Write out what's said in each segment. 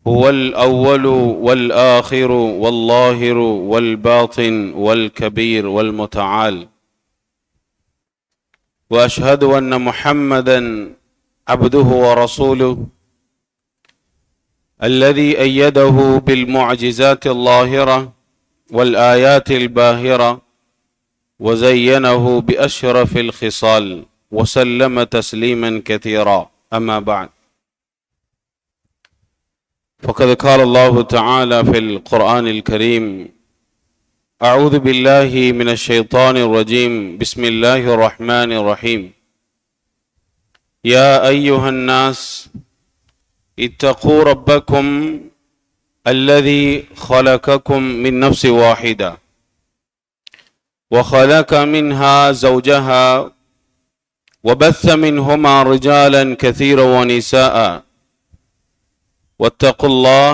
هو الأول والآخر والظاهر والباطن والكبير والمتعال، وأشهد أن محمدا عبده ورسوله الذي أيده بالمعجزات الظاهرة والآيات الباهرة وزينه بأشرف الخصال وسلم تسليما كثيرا. أما بعد، فقد قال الله تعالى في القرآن الكريم: أعوذ بالله من الشيطان الرجيم، بسم الله الرحمن الرحيم. يا أيها الناس اتقوا ربكم الذي خلقكم من نفس واحدة وخلق منها زوجها وبث منهما رجالا كثيرا ونساء واتقوا الله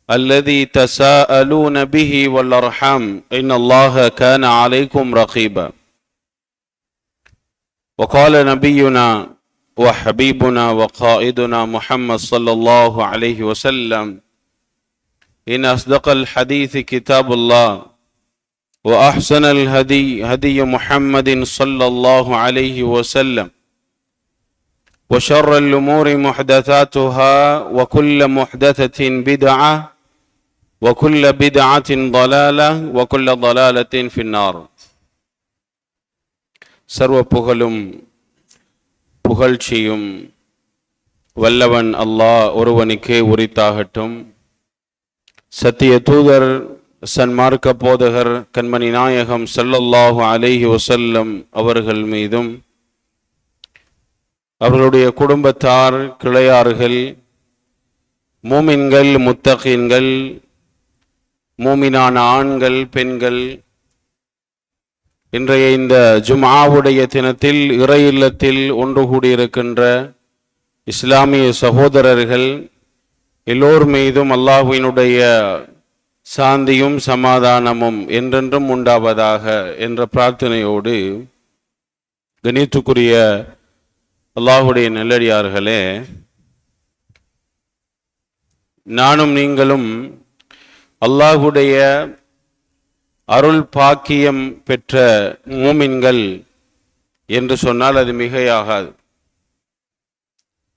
الذي تساءلون به والأرحام إن الله كان عليكم رقيبا. وقال نبينا وحبيبنا وقائدنا محمد صلى الله عليه وسلم: إن أصدق الحديث كتاب الله وأحسن الهدي هدي محمد صلى الله عليه وسلم وشر الأمور محدثاتها وكل محدثة بدعة وكل بدعة ضلالة وكل ضلالة في النار. சர்வ புகழும் புகழ்ச்சியும் வல்லவன் அல்லாஹ் ஒருவனுக்கே உரித்தாகட்டும். சத்திய தூதர் சன்மார்க்க போதகர் கண்மணி நாயகம் ஸல்லல்லாஹு அலைஹி வஸல்லம் அவர்கள் மீதும் அவர்களுடைய குடும்பத்தார், கிளையார்கள், மூமின்கள், முத்தகீன்கள், மூமினான ஆண்கள், பெண்கள், இன்றைய இந்த ஜும்ஆவுடைய தினத்தில் இறை இல்லத்தில் ஒன்று கூடியிருக்கின்ற இஸ்லாமிய சகோதரர்கள் எல்லோர் மீதும் அல்லாஹ்வினுடைய சாந்தியும் சமாதானமும் என்றென்றும் உண்டாவதாக என்ற பிரார்த்தனையோடு, கணித்துக்குரிய அல்லாஹுடைய நல்லடியார்களே, நானும் நீங்களும் அல்லாஹுடைய அருள் பாக்கியம் பெற்ற மூமின்கள் என்று சொன்னால் அது மிகையாகாது.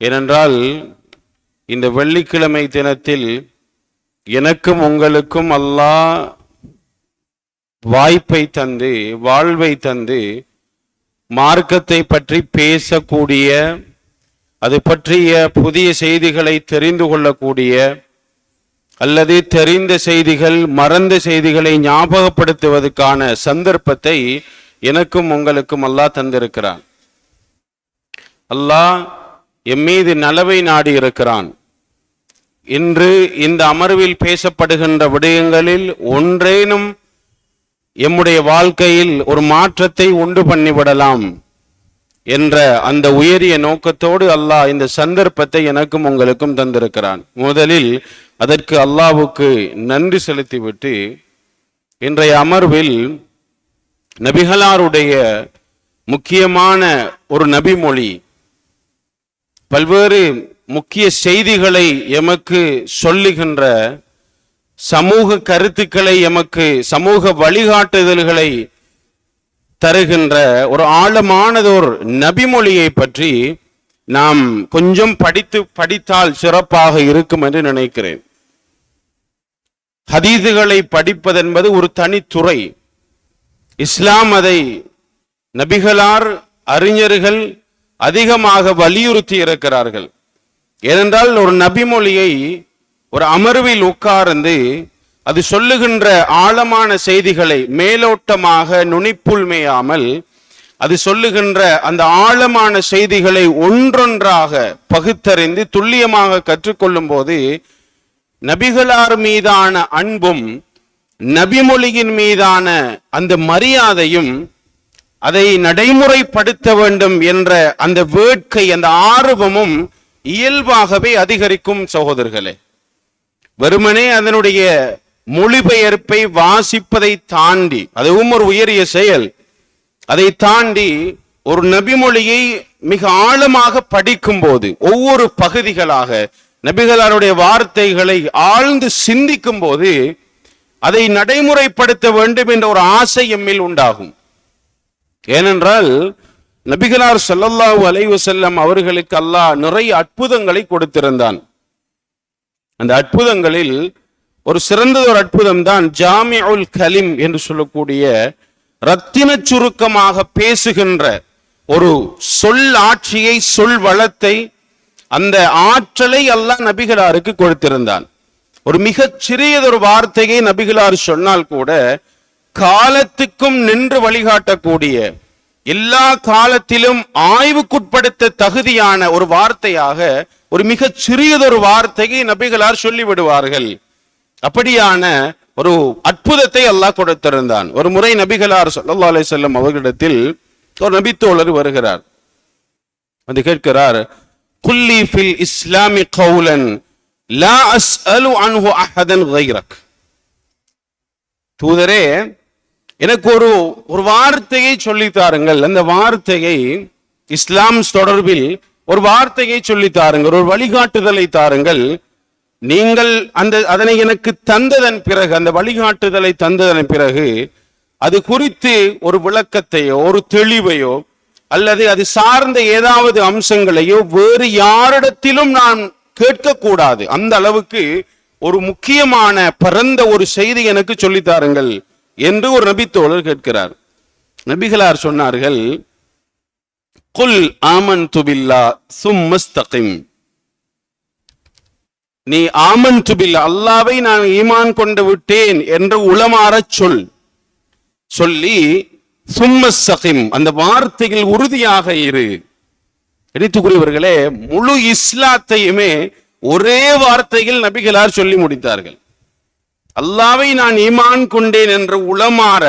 ஏனென்றால் இந்த வெள்ளிக்கிழமை தினத்தில் எனக்கும் உங்களுக்கும் அல்லாஹ் வாய்ப்பை தந்து, வாழ்வை தந்து, மார்க்கத்தை பற்றி பேசக்கூடிய, அது பற்றிய புதிய செய்திகளை தெரிந்து கொள்ளக்கூடிய, அல்லது தெரிந்த செய்திகள், மறந்த செய்திகளை ஞாபகப்படுத்துவதற்கான சந்தர்ப்பத்தை எனக்கும் உங்களுக்கும் அல்லாஹ் தந்திருக்கிறான். அல்லாஹ் எம்மீது நலவை நாடி இருக்கிறான். இன்று இந்த அமர்வில் பேசப்படுகின்ற விடயங்களில் ஒன்றேனும் எம்முடைய வாழ்க்கையில் ஒரு மாற்றத்தை உண்டு பண்ணிவிடலாம் என்ற அந்த உயரிய நோக்கத்தோடு அல்லாஹ் இந்த சந்தர்ப்பத்தை எனக்கும் உங்களுக்கும் தந்திருக்கிறான். முதலில் அதற்கு அல்லாஹ்வுக்கு நன்றி செலுத்திவிட்டு இன்றைய அமர்வில் நபிகளாருடைய முக்கியமான ஒரு நபிமொழி, பல்வேறு முக்கிய செய்திகளை எமக்கு சொல்லுகின்ற, சமூக கருத்துக்களை எமக்கு, சமூக வழிகாட்டுதல்களை தருகின்ற ஒரு ஆழமானதோர் நபிமொழியை பற்றி நாம் கொஞ்சம் படித்தால் சிறப்பாக இருக்கும் என்று நினைக்கிறேன். ஹதீதுகளை படிப்பதென்பது ஒரு தனித்துறை. இஸ்லாம் அதை, நபிகளார், அறிஞர்கள் அதிகமாக வலியுறுத்தி இருக்கிறார்கள். ஏனென்றால் ஒரு நபிமொழியை ஒரு அமர்வில் உட்கார்ந்து அது சொல்லுகின்ற ஆழமான செய்திகளை மேலோட்டமாக நுனிப்புள்மையாமல் அது சொல்லுகின்ற அந்த ஆழமான செய்திகளை ஒன்றொன்றாக பகுத்தறிந்து துல்லியமாக கற்றுக்கொள்ளும் போது நபிகளார் மீதான அன்பும் நபிமொழியின் மீதான அந்த மரியாதையும் அதை நடைமுறைப்படுத்த வேண்டும் என்ற அந்த வேட்கை, அந்த ஆர்வமும் இயல்பாகவே அதிகரிக்கும். சகோதரர்களே, வெறுமனே அதனுடைய மொழிபெயர்ப்பை வாசிப்பதை தாண்டி, அதுவும் ஒரு உயரிய செயல், அதை தாண்டி ஒரு நபிமொழியை மிக ஆழமாக படிக்கும் போது, ஒவ்வொரு பகுதிகளாக நபிகளாருடைய வார்த்தைகளை ஆழ்ந்து சிந்திக்கும் போது அதை நடைமுறைப்படுத்த வேண்டும் என்ற ஒரு ஆசை எம்மில் உண்டாகும். ஏனென்றால் நபிகளார் ஸல்லல்லாஹு அலைஹி வஸல்லம் அவர்களுக்கு அல்லாஹ் நிறைய அற்புதங்களை கொடுத்திருந்தான். அந்த அற்புதங்களில் ஒரு சிறந்த ஒரு அற்புதம் தான் ஜாமிஉல் கலிம் என்று சொல்லக்கூடிய ரத்தின சுருக்கமாக பேசுகின்ற ஒரு சொல் ஆட்சியை, சொல் வளத்தை, அந்த ஆற்றலை அல்லாஹ் நபிகளாருக்கு கொடுத்திருந்தான். ஒரு மிகச் சிறியதொரு வார்த்தையை நபிகளார் சொன்னால் கூட காலத்துக்கும் நின்று வழிகாட்டக்கூடிய, எல்லா காலத்திலும் ஆய்வுக்குட்படுத்த தகுதியான ஒரு வார்த்தையாக ஒரு மிகச் சிறியதொரு வார்த்தையை நபிகளார் சொல்லிவிடுவார்கள். அப்படியான ஒரு அற்புதத்தை அல்லாஹ் கொடுத்திருந்தான். ஒரு முறை நபிகளார் ஸல்லல்லாஹு அலைஹி வஸல்லம் அவர்களிடத்தில் ஒரு நபித்தோழர் வருகிறார். வந்து கேட்கிறார், குல்லி ஃபில் இஸ்லாமி கௌலன் லா அஸ்அலு அன்ஹு அஹதன் கைரக். தூதரே, எனக்கு ஒரு வார்த்தையை சொல்லித்தாருங்கள். அந்த வார்த்தையை, இஸ்லாம் தொடர்பில் ஒரு வார்த்தையை சொல்லித்தாருங்கள், ஒரு வழிகாட்டுதலை தாருங்கள். நீங்கள் அதனை எனக்கு தந்ததன் பிறகு, அந்த வழிகாட்டுதலை தந்ததன் பிறகு அது குறித்து ஒரு விளக்கத்தையோ ஒரு தெளிவையோ அல்லது அது சார்ந்த ஏதாவது அம்சங்களையோ வேறு யாரிடத்திலும் நான் கேட்கக்கூடாது. அந்த அளவுக்கு ஒரு முக்கியமான பரந்த ஒரு செய்தி எனக்கு சொல்லித்தாருங்கள் என்று ஒரு நபித்தோழர் கேட்கிறார். நபிகளார் சொன்னார்கள், குல் ஆமன்து பில்லாஹ் சும்ம இஸ்தகிம். நீ ஆமன்து பில்லாஹ், அல்லாஹ்வை நான் ஈமான் கொண்டு விட்டேன் என்று உளமாறச் சொல்லி சும்ம இஸ்தகிம், அந்த வார்த்தையில் உறுதியாக இரு. எடுத்துக்குரியவர்களே, முழு இஸ்லாத்தையுமே ஒரே வார்த்தையில் நபிகளார் சொல்லி முடித்தார்கள். அல்லாஹ்வை நான் ஈமான் கொண்டேன் என்று உளமாற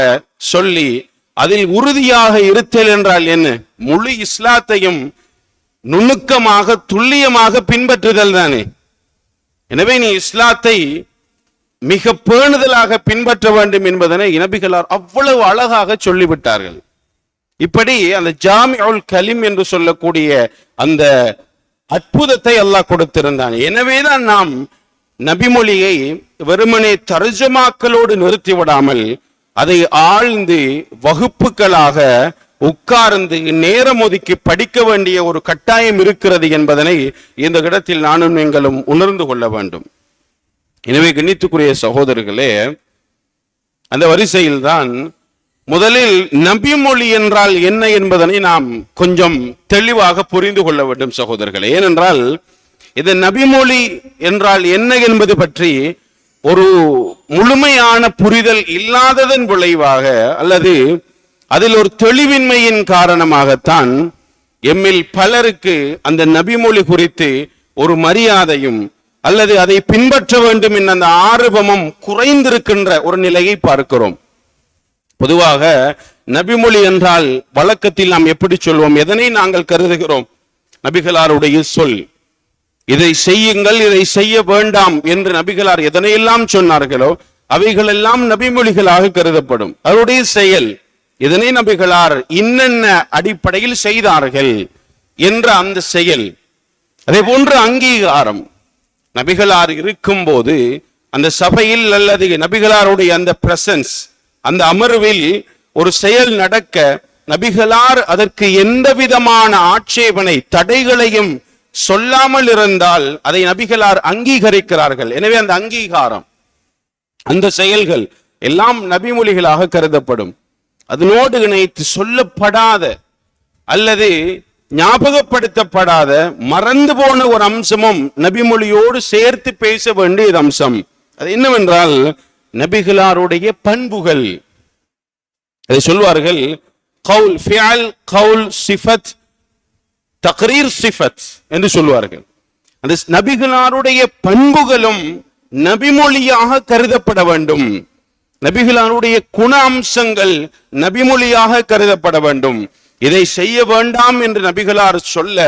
சொல்லி அதில் உறுதியாக இருத்தல் என்றால் என்ன? முழு இஸ்லாத்தையும் நுணுக்கமாக துல்லியமாக பின்பற்றுதல் தானே. எனவே நீ இஸ்லாத்தை மிக பேணுதலாக பின்பற்ற வேண்டும் என்பதனை நபிகளார் அவ்வளவு அழகாக சொல்லிவிட்டார்கள். இப்படி அந்த ஜாமிஉல் கலிம் என்று சொல்லக்கூடிய அந்த அற்புதத்தை அல்லாஹ் கொடுத்திருந்தான். எனவேதான் நாம் நபிமொழியை வெறுமனே தர்ஜமாக்களோடு நிறுத்திவிடாமல் அதை ஆழ்ந்து வகுப்புகளாக உட்கார்ந்து நேரம் ஒதுக்கி படிக்க வேண்டிய ஒரு கட்டாயம் இருக்கிறது என்பதனை இந்த இடத்தில் நானும் நீங்களும் உணர்ந்து கொள்ள வேண்டும். எனவே கண்ணியத்துக்குரிய சகோதரர்களே, அந்த வரிசையில் தான் முதலில் நபிமொழி என்றால் என்ன என்பதனை நாம் கொஞ்சம் தெளிவாக புரிந்து கொள்ள வேண்டும் சகோதரர்களே. ஏனென்றால் இது நபிமொழி என்றால் என்ன என்பது பற்றி ஒரு முழுமையான புரிதல் இல்லாததன் விளைவாக அல்லது அதில் ஒரு தெளிவின்மையின் காரணமாகத்தான் எம்மில் பலருக்கு அந்த நபிமொழி குறித்து ஒரு மரியாதையும் அல்லது அதை பின்பற்ற வேண்டும் என்ற அந்த ஆர்வமும் குறைந்திருக்கின்ற ஒரு நிலையை பார்க்கிறோம். பொதுவாக நபிமொழி என்றால் வழக்கத்தில் நாம் எப்படி சொல்வோம்? எதனை நாங்கள் கருதுகிறோம்? நபிகளாருடைய சொல், இதை செய்யுங்கள், இதை செய்ய வேண்டாம் என்று நபிகளார் எதனையெல்லாம் சொன்னார்களோ அவைகளெல்லாம் நபிமொழிகளாக கருதப்படும். அவருடைய செயல், இதனை நபிகளார் இன்னென்ன அடிப்படையில் செய்தார்கள் என்ற அந்த செயல். அதே போன்று அங்கீகாரம், நபிகளார் இருக்கும் போது அந்த சபையில் அல்லது நபிகளாருடைய அந்த பிரசன்ஸ், அந்த அமர்வில் ஒரு செயல் நடக்க நபிகளார் அதற்கு எந்த விதமான ஆட்சேபனை தடைகளையும் சொல்லாமல் இருந்தால் அதை நபிகளார் அங்கீகரிக்கிறார்கள். எனவே அந்த அங்கீகாரம், அந்த செயல்கள் எல்லாம் நபிமொழிகளாக கருதப்படும். அதனோடு இணைத்து சொல்லப்படாத அல்லது ஞாபகப்படுத்தப்படாத மறந்து போன ஒரு அம்சமும் நபிமொழியோடு சேர்த்து பேச வேண்டிய அம்சம். அது என்னவென்றால் நபிகளாருடைய பண்புகள். அதை சொல்வார்கள் கவுல் ஃபிஅல், கவுல் சிஃபத், தக்ரீர் சிஃபத் என்று சொல்வார்கள். அந்த நபிகளாருடைய பண்புகளும் நபிமொழியாக கருதப்பட வேண்டும். நபிகளாருடைய குண அம்சங்கள் நபிமொழியாக கருதப்பட வேண்டும். இதை செய்ய வேண்டாம் என்று நபிகளார் சொல்ல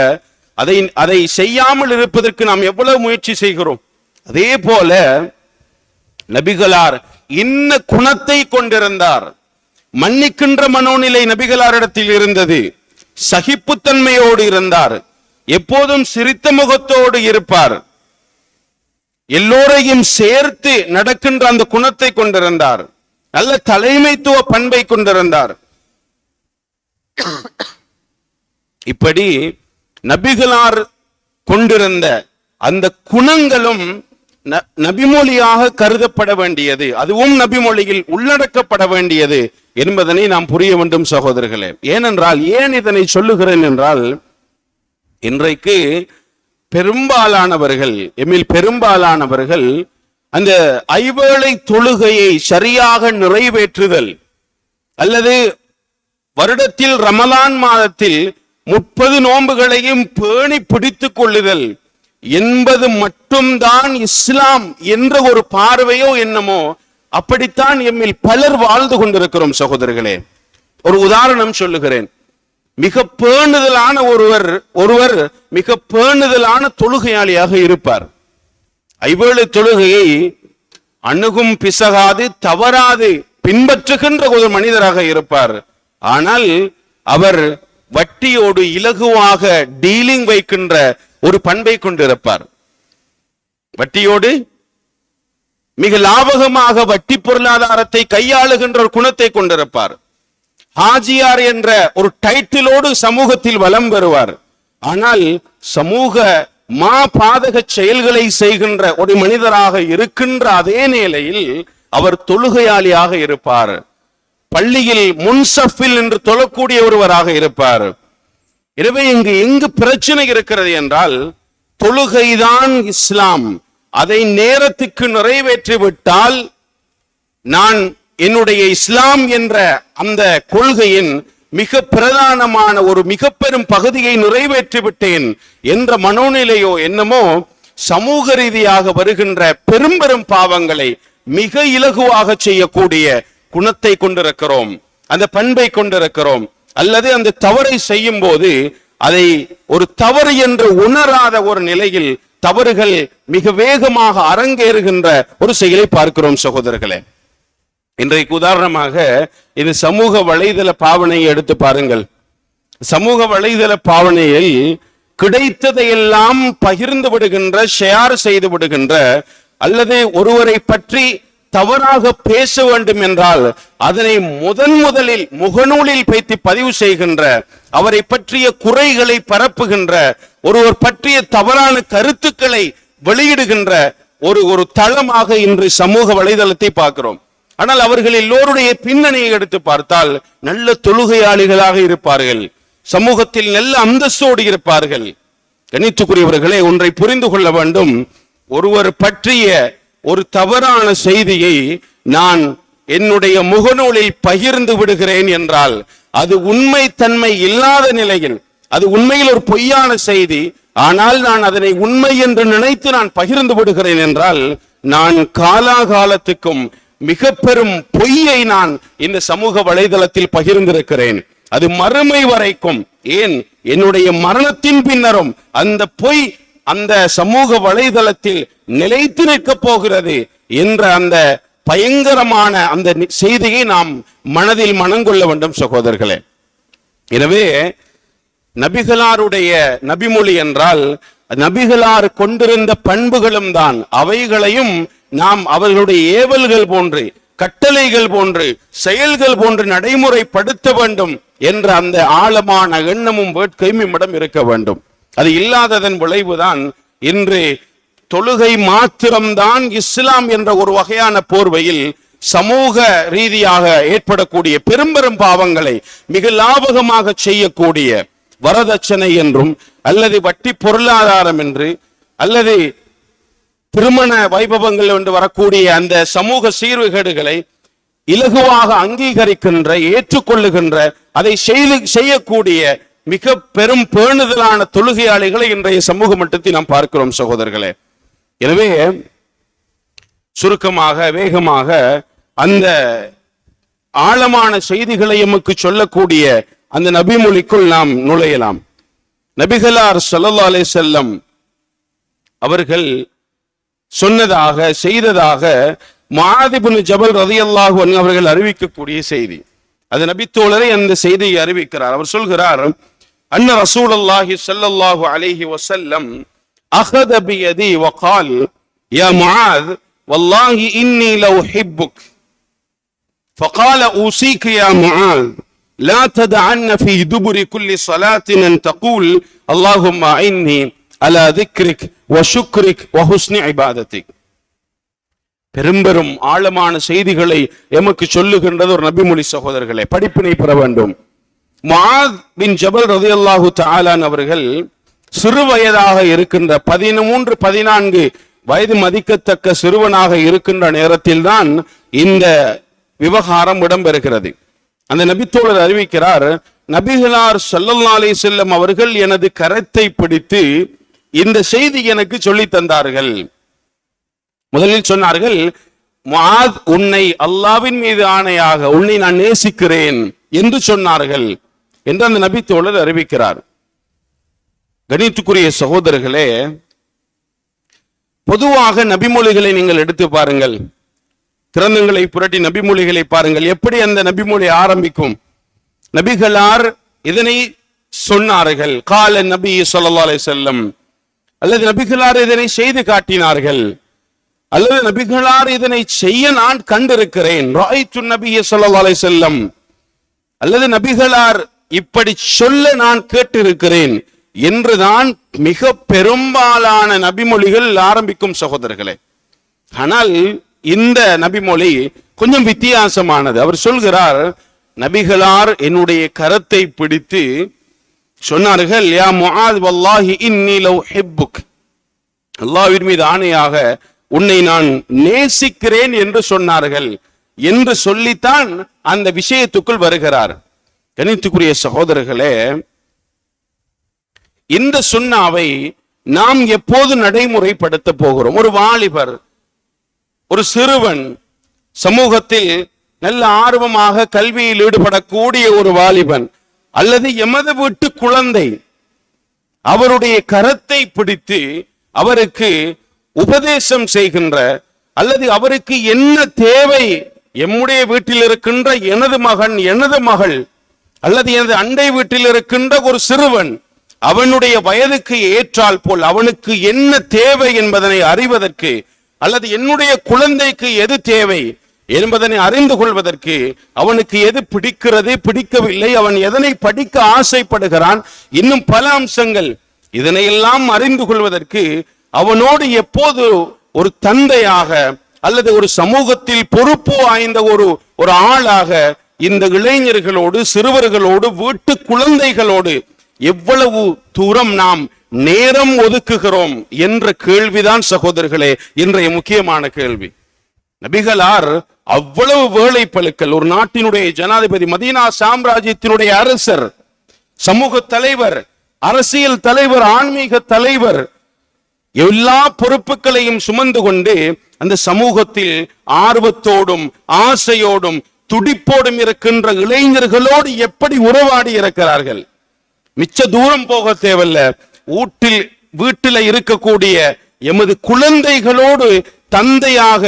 அதை செய்யாமல் இருப்பதற்கு நாம் எவ்வளவு முயற்சி செய்கிறோம். அதே போல நபிகளார் இன்ன குணத்தை கொண்டிருந்தார். மன்னிக்கின்ற மனோநிலை நபிகளாரிடத்தில் இருந்தது. சகிப்புத்தன்மையோடு இருந்தார். எப்போதும் சிரித்த முகத்தோடு இருப்பார். எல்லோரையும் சேர்த்து நடக்கின்ற அந்த குணத்தை கொண்டிருந்தார். நல்ல தலைமைத்துவ பண்பை கொண்டிருந்தார். இப்படி நபிகளார் கொண்டிருந்த அந்த குணங்களும் நபிமொழியாக கருதப்பட வேண்டியது, அதுவும் நபிமொழியில் உள்ளடக்கப்பட வேண்டியது என்பதனை நாம் புரிய வேண்டும் சகோதரர்களே. ஏனென்றால், ஏன் இதனை சொல்லுகிறேன் என்றால், இன்றைக்கு பெரும்பாலானவர்கள் அந்த ஐவேளை தொழுகையை சரியாக நிறைவேற்றுதல் அல்லது வருடத்தில் ரமலான் மாதத்தில் 30 நோன்புகளையும் பேணி பிடித்துக் கொள்ளுதல் என்பது மட்டும்தான் இஸ்லாம் என்ற ஒரு பார்வையோ என்னமோ, அப்படித்தான் எம்மில் பலர் வாழ்ந்து கொண்டிருக்கிறோம் சகோதரர்களே. ஒரு உதாரணம் சொல்லுகிறேன். மிக பேணுதலான ஒருவர் மிக பேணுதலான தொழுகையாளியாக இருப்பார். ஐவேளை தொழுகையை அணுகும் பிசகாது தவறாது பின்பற்றுகின்ற ஒரு மனிதராக இருப்பார். ஆனால் அவர் வட்டியோடு இலகுவாக டீலிங் வைக்கின்ற ஒரு பண்பை கொண்டிருப்பார். வட்டியோடு மிக லாபகமாக வட்டி பொருளாதாரத்தை கையாளுகின்ற ஒரு குணத்தை கொண்டிருப்பார். ஹாஜியார் என்ற ஒரு டைட்டிலோடு சமூகத்தில் வலம் பெறுவார். ஆனால் சமூக பாதக செயல்களை செய்கின்ற ஒரு மனிதராக இருக்கின்ற அதே நிலையில் அவர் தொழுகையாளியாக இருப்பார். பள்ளியில் முன்சஃபில் என்று தொழக்கூடிய ஒருவராக இருப்பார். எனவே இங்கு எங்கு பிரச்சனை இருக்கிறது என்றால், தொழுகைதான் இஸ்லாம். அதை நேரத்துக்கு நிறைவேற்றிவிட்டால் நான் என்னுடைய இஸ்லாம் என்ற அந்த கொள்கையின் மிக பிரதானமான ஒரு மிக பெரும் பகுதியை நிறைவேற்றி விட்டேன் என்ற மனோநிலையோ என்னமோ சமூக ரீதியாக வருகின்ற பெரும் பாவங்களை மிக இலகுவாக செய்யக்கூடிய குணத்தை கொண்டிருக்கிறோம், அந்த பண்பை கொண்டிருக்கிறோம். அல்லது அந்த தவறை செய்யும் போது அதை ஒரு தவறு என்று உணராத ஒரு நிலையில் தவறுகள் மிக வேகமாக அரங்கேறுகின்ற ஒரு செயலை பார்க்கிறோம் சகோதரர்களே. இன்றைக்கு உதாரணமாக இது சமூக வலைதள பாவனையை எடுத்து பாருங்கள். சமூக வலைதள பாவனையில் கிடைத்ததையெல்லாம் பகிர்ந்து விடுகின்ற, ஷேர் செய்து விடுகின்ற, அல்லது ஒருவரை பற்றி தவறாக பேச வேண்டும் என்றால் அதனை முதலில் முகநூலில் வைத்து பதிவு செய்கின்ற, அவரை பற்றிய குறைகளை பரப்புகின்ற, ஒருவர் பற்றிய தவறான கருத்துக்களை வெளியிடுகின்ற ஒரு தளமாக இன்று சமூக வலைதளத்தை பார்க்கிறோம். ஆனால் அவர்கள் எல்லோருடைய பின்னணியை எடுத்து பார்த்தால் நல்ல தொழுகையாளிகளாக இருப்பார்கள், சமூகத்தில் நல்ல அந்தஸ்தோடு இருப்பார்கள். கணித்துக்குரியவர்களே, ஒன்றை புரிந்து கொள்ள வேண்டும். ஒருவர் பற்றிய ஒரு தவறான செய்தியை நான் என்னுடைய முகநூலில் பகிர்ந்து விடுகிறேன் என்றால் அது உண்மை தன்மை இல்லாத நிலையில், அது உண்மையில் ஒரு பொய்யான செய்தி, ஆனால் நான் அதனை உண்மை என்று நினைத்து நான் பகிர்ந்து விடுகிறேன் என்றால் நான் காலாகாலத்துக்கும் மிக பெரும் பொய்யை நான் இந்த சமூக வலைதளத்தில் பகிர்ந்திருக்கிறேன். அது மறுமை வரைக்கும், ஏன் என்னுடைய மரணத்தின் பின்னரும் அந்த பொய் அந்த சமூக வலைதளத்தில் நிலைத்து நிற்க போகிறது என்ற அந்த பயங்கரமான அந்த செய்தியை நாம் மனதில் மனங்கொள்ள வேண்டும் சகோதரர்களே. எனவே நபிகளாருடைய நபிமொழி என்றால் நபிகளார் கொண்டிருந்த பண்புகளும் தான், அவைகளையும் நாம் அவர்களுடைய ஏவல்கள் போன்று, கட்டளைகள் போன்று, செயல்கள் போன்று நடைமுறைப்படுத்த வேண்டும் என்ற அந்த ஆழமான எண்ணமும் வேட்கையும் நம்மிடம் இருக்க வேண்டும். அது இல்லாததன் விளைவுதான் இன்று தொழுகை மாத்திரம்தான் இஸ்லாம் என்ற ஒரு வகையான போர்வையில் சமூக ரீதியாக ஏற்படக்கூடிய பெரும் பாவங்களை மிக லாபகமாக செய்யக்கூடிய வரதட்சணை என்றும், அல்லது வட்டி பொருளாதாரம் என்று, அல்லது திருமண வைபவங்கள் என்று வரக்கூடிய அந்த சமூக சீர்கேடுகளை இலகுவாக அங்கீகரிக்கின்ற, ஏற்றுக்கொள்ளுகின்ற, அதை செய்யக்கூடிய மிக பெரும் பேணுதலான தொழுகையாளிகளை இன்றைய சமூக மட்டத்தில் நாம் பார்க்கிறோம் சகோதரர்களே. எனவே சுருக்கமாக வேகமாக அந்த ஆழமான செய்திகளை எமக்கு சொல்லக்கூடிய அந்த நபிமொழிக்குள் நாம் நுழையலாம். நபிகளார் ஸல்லல்லாஹு அலைஹி வஸல்லம் அவர்கள் சொன்னதாக செய்ததாக முஆத் இப்னு ஜபல் ரலியல்லாஹு அன்ஹு அவர்கள் அறிவிக்கக்கூடிய செய்தி. அது நபித்தோழரை அந்த செய்தியை அறிவிக்கிறார். அவர் சொல்கிறார், அன்ன ரசூலுல்லாஹி ஸல்லல்லாஹு அலைஹி வஸல்லம் அஹத பியதி வகால் யா முஆத் வல்லாஹி இன்னி லஉஹிப்புக் فقال أوصيك يا معاذ لا تدعن في دبر كل صلاة أن تقول اللهم أعني على ذكرك وشكرك وحسن عبادتك. பெரும்பெரும் ஆழமான செய்திகளை எமக்கு சொல்லுகின்றது ஒரு நபிமொழி சகோதரர்களே, படிப்பினை பெற வேண்டும். முஆத் பின் ஜபல் ரலியல்லாஹு தஆலா அவர்கள் சிறு வயதாக இருக்கின்ற 13-14 வயது மதிக்கத்தக்க சிறுவனாக இருக்கின்ற நேரத்தில் தான் இந்த விவகாரம் இடம்பெறுகிறது. அந்த நபித்தோழர் அறிவிக்கிறார், நபிகளார் ஸல்லல்லாஹு அலைஹி வஸல்லம் அவர்கள் எனது கரத்தை பிடித்து இந்த செய்தி எனக்கு சொல்லி தந்தார்கள். முதலில் சொன்னார்கள், முஆத் உன்னை அல்லாஹ்வின் மீது ஆணையாக உன்னை நான் நேசிக்கிறேன் என்று சொன்னார்கள் என்று அந்த நபித்தோழர் அறிவிக்கிறார். கணித்துக்குரிய சகோதரர்களே, பொதுவாக நபிமொழிகளை நீங்கள் எடுத்து பாருங்கள், கிரந்தங்களை புரட்டி நபிமொழிகளை பாருங்கள், எப்படி அந்த நபிமொழி ஆரம்பிக்கும். நபிகளார் இதனை சொன்னார்கள், கால நபி ஸல்லல்லாஹு அலைஹி வஸல்லம், அல்லது நபிகளார் இதனை செய்து காட்டினார்கள், அல்லது நபிகளார் இதனை செய்ய நான் கண்டிருக்கிறேன், ராய்த்து நபி ஸல்லல்லாஹு அலைஹி வஸல்லம், அல்லது நபிகளார் இப்படி சொல்ல நான் கேட்டிருக்கிறேன் என்றுதான் மிக பெரும்பாலான நபிமொழிகள் ஆரம்பிக்கும் சகோதரர்களே. ஆனால் இந்த நபிமொழி கொஞ்சம் வித்தியாசமானது. அவர் சொல்கிறார், நபிகளார் என்னுடைய கரத்தை பிடித்து சொன்னார்கள், யா முஆத் வல்லாஹி இன்னி லஉஹிப்புக், அல்லாஹ்வின் மீது ஆணையாக உன்னை நான் நேசிக்கிறேன் என்று சொன்னார்கள் என்று சொல்லித்தான் அந்த விஷயத்துக்குள் வருகிறார். கணித்துக்குரிய சகோதரர்களே, இந்த சுன்னாவை நாம் எப்போது நடைமுறைப்படுத்த போகிறோம்? ஒரு வாலிபர், ஒரு சிறுவன், சமூகத்தில் நல்ல ஆர்வமாக கல்வியில் ஈடுபடக்கூடிய ஒரு வாலிபன் அல்லது எமது வீட்டு குழந்தை, அவருடைய கரத்தை பிடித்து அவருக்கு உபதேசம் செய்கின்ற அல்லது அவருக்கு என்ன தேவை, எம்முடைய வீட்டில் இருக்கின்ற எனது மகன் எனது மகள் அல்லது எனது அண்டை வீட்டில் இருக்கின்ற ஒரு சிறுவன் அவனுடைய வயதுக்கு ஏற்றால் போல் அவனுக்கு என்ன தேவை என்பதனை அறிவதற்கு, அல்லது என்னுடைய குழந்தைக்கு எது தேவை என்பதனை அறிந்து கொள்வதற்கு, அவனுக்கு எது பிடிக்கிறது பிடிக்கவில்லை, அவன் எதனை படிக்க ஆசைப்படுகிறான், இன்னும் பல அம்சங்கள், இதனையெல்லாம் அறிந்து கொள்வதற்கு அவனோடு எப்போது ஒரு தந்தையாக அல்லது ஒரு சமூகத்தில் பொறுப்பு வாய்ந்த ஒரு ஆளாக இந்த இளைஞர்களோடு, சிறுவர்களோடு, வீட்டு குழந்தைகளோடு எவ்வளவு தூரம் நாம் நேரம் ஒதுக்குகிறோம் என்ற கேள்விதான் சகோதரர்களே இன்றைய முக்கியமான கேள்வி. நபிகளார் அவ்வளவு வேலை பழுக்கள், ஒரு நாட்டினுடைய ஜனாதிபதி, மதீனா சாம்ராஜ்யத்தினுடைய அரசர், சமூக தலைவர், அரசியல் தலைவர், ஆன்மீக தலைவர், எல்லா பொறுப்புகளையும் சுமந்து கொண்டு அந்த சமூகத்தில் ஆர்வத்தோடும் ஆசையோடும் துடிப்போடும் இருக்கின்ற இளைஞர்களோடு எப்படி உறவாடி இருக்கிறார்கள். மிச்ச தூரம் போக தேவையில்ல, வீட்டில் இருக்கக்கூடிய எமது குழந்தைகளோடு தந்தையாக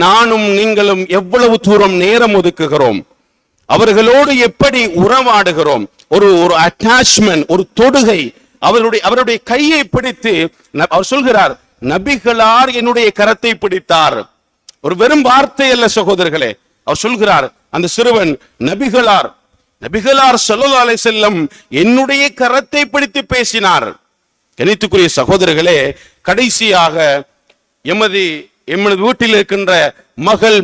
நானும் நீங்களும் எவ்வளவு தூரம் நேரம் ஒதுக்குகிறோம், அவர்களோடு எப்படி உறவாடுகிறோம், ஒரு அட்டாச்மெண்ட், ஒரு தொடுகை, அவருடைய கையை பிடித்து அவர் சொல்கிறார், நபிகளார் என்னுடைய கரத்தை பிடித்தார். ஒரு வெறும் வார்த்தை அல்ல சகோதரர்களே, அவர் சொல்கிறார், அந்த சிறுவன் நபிகளார் ஸல்லல்லாஹு அலைஹி வஸல்லம் என்னுடைய கரத்தை பிடித்து பேசினார். கணித்துக்குரிய சகோதரர்களே, கடைசியாக எமது வீட்டில் இருக்கின்ற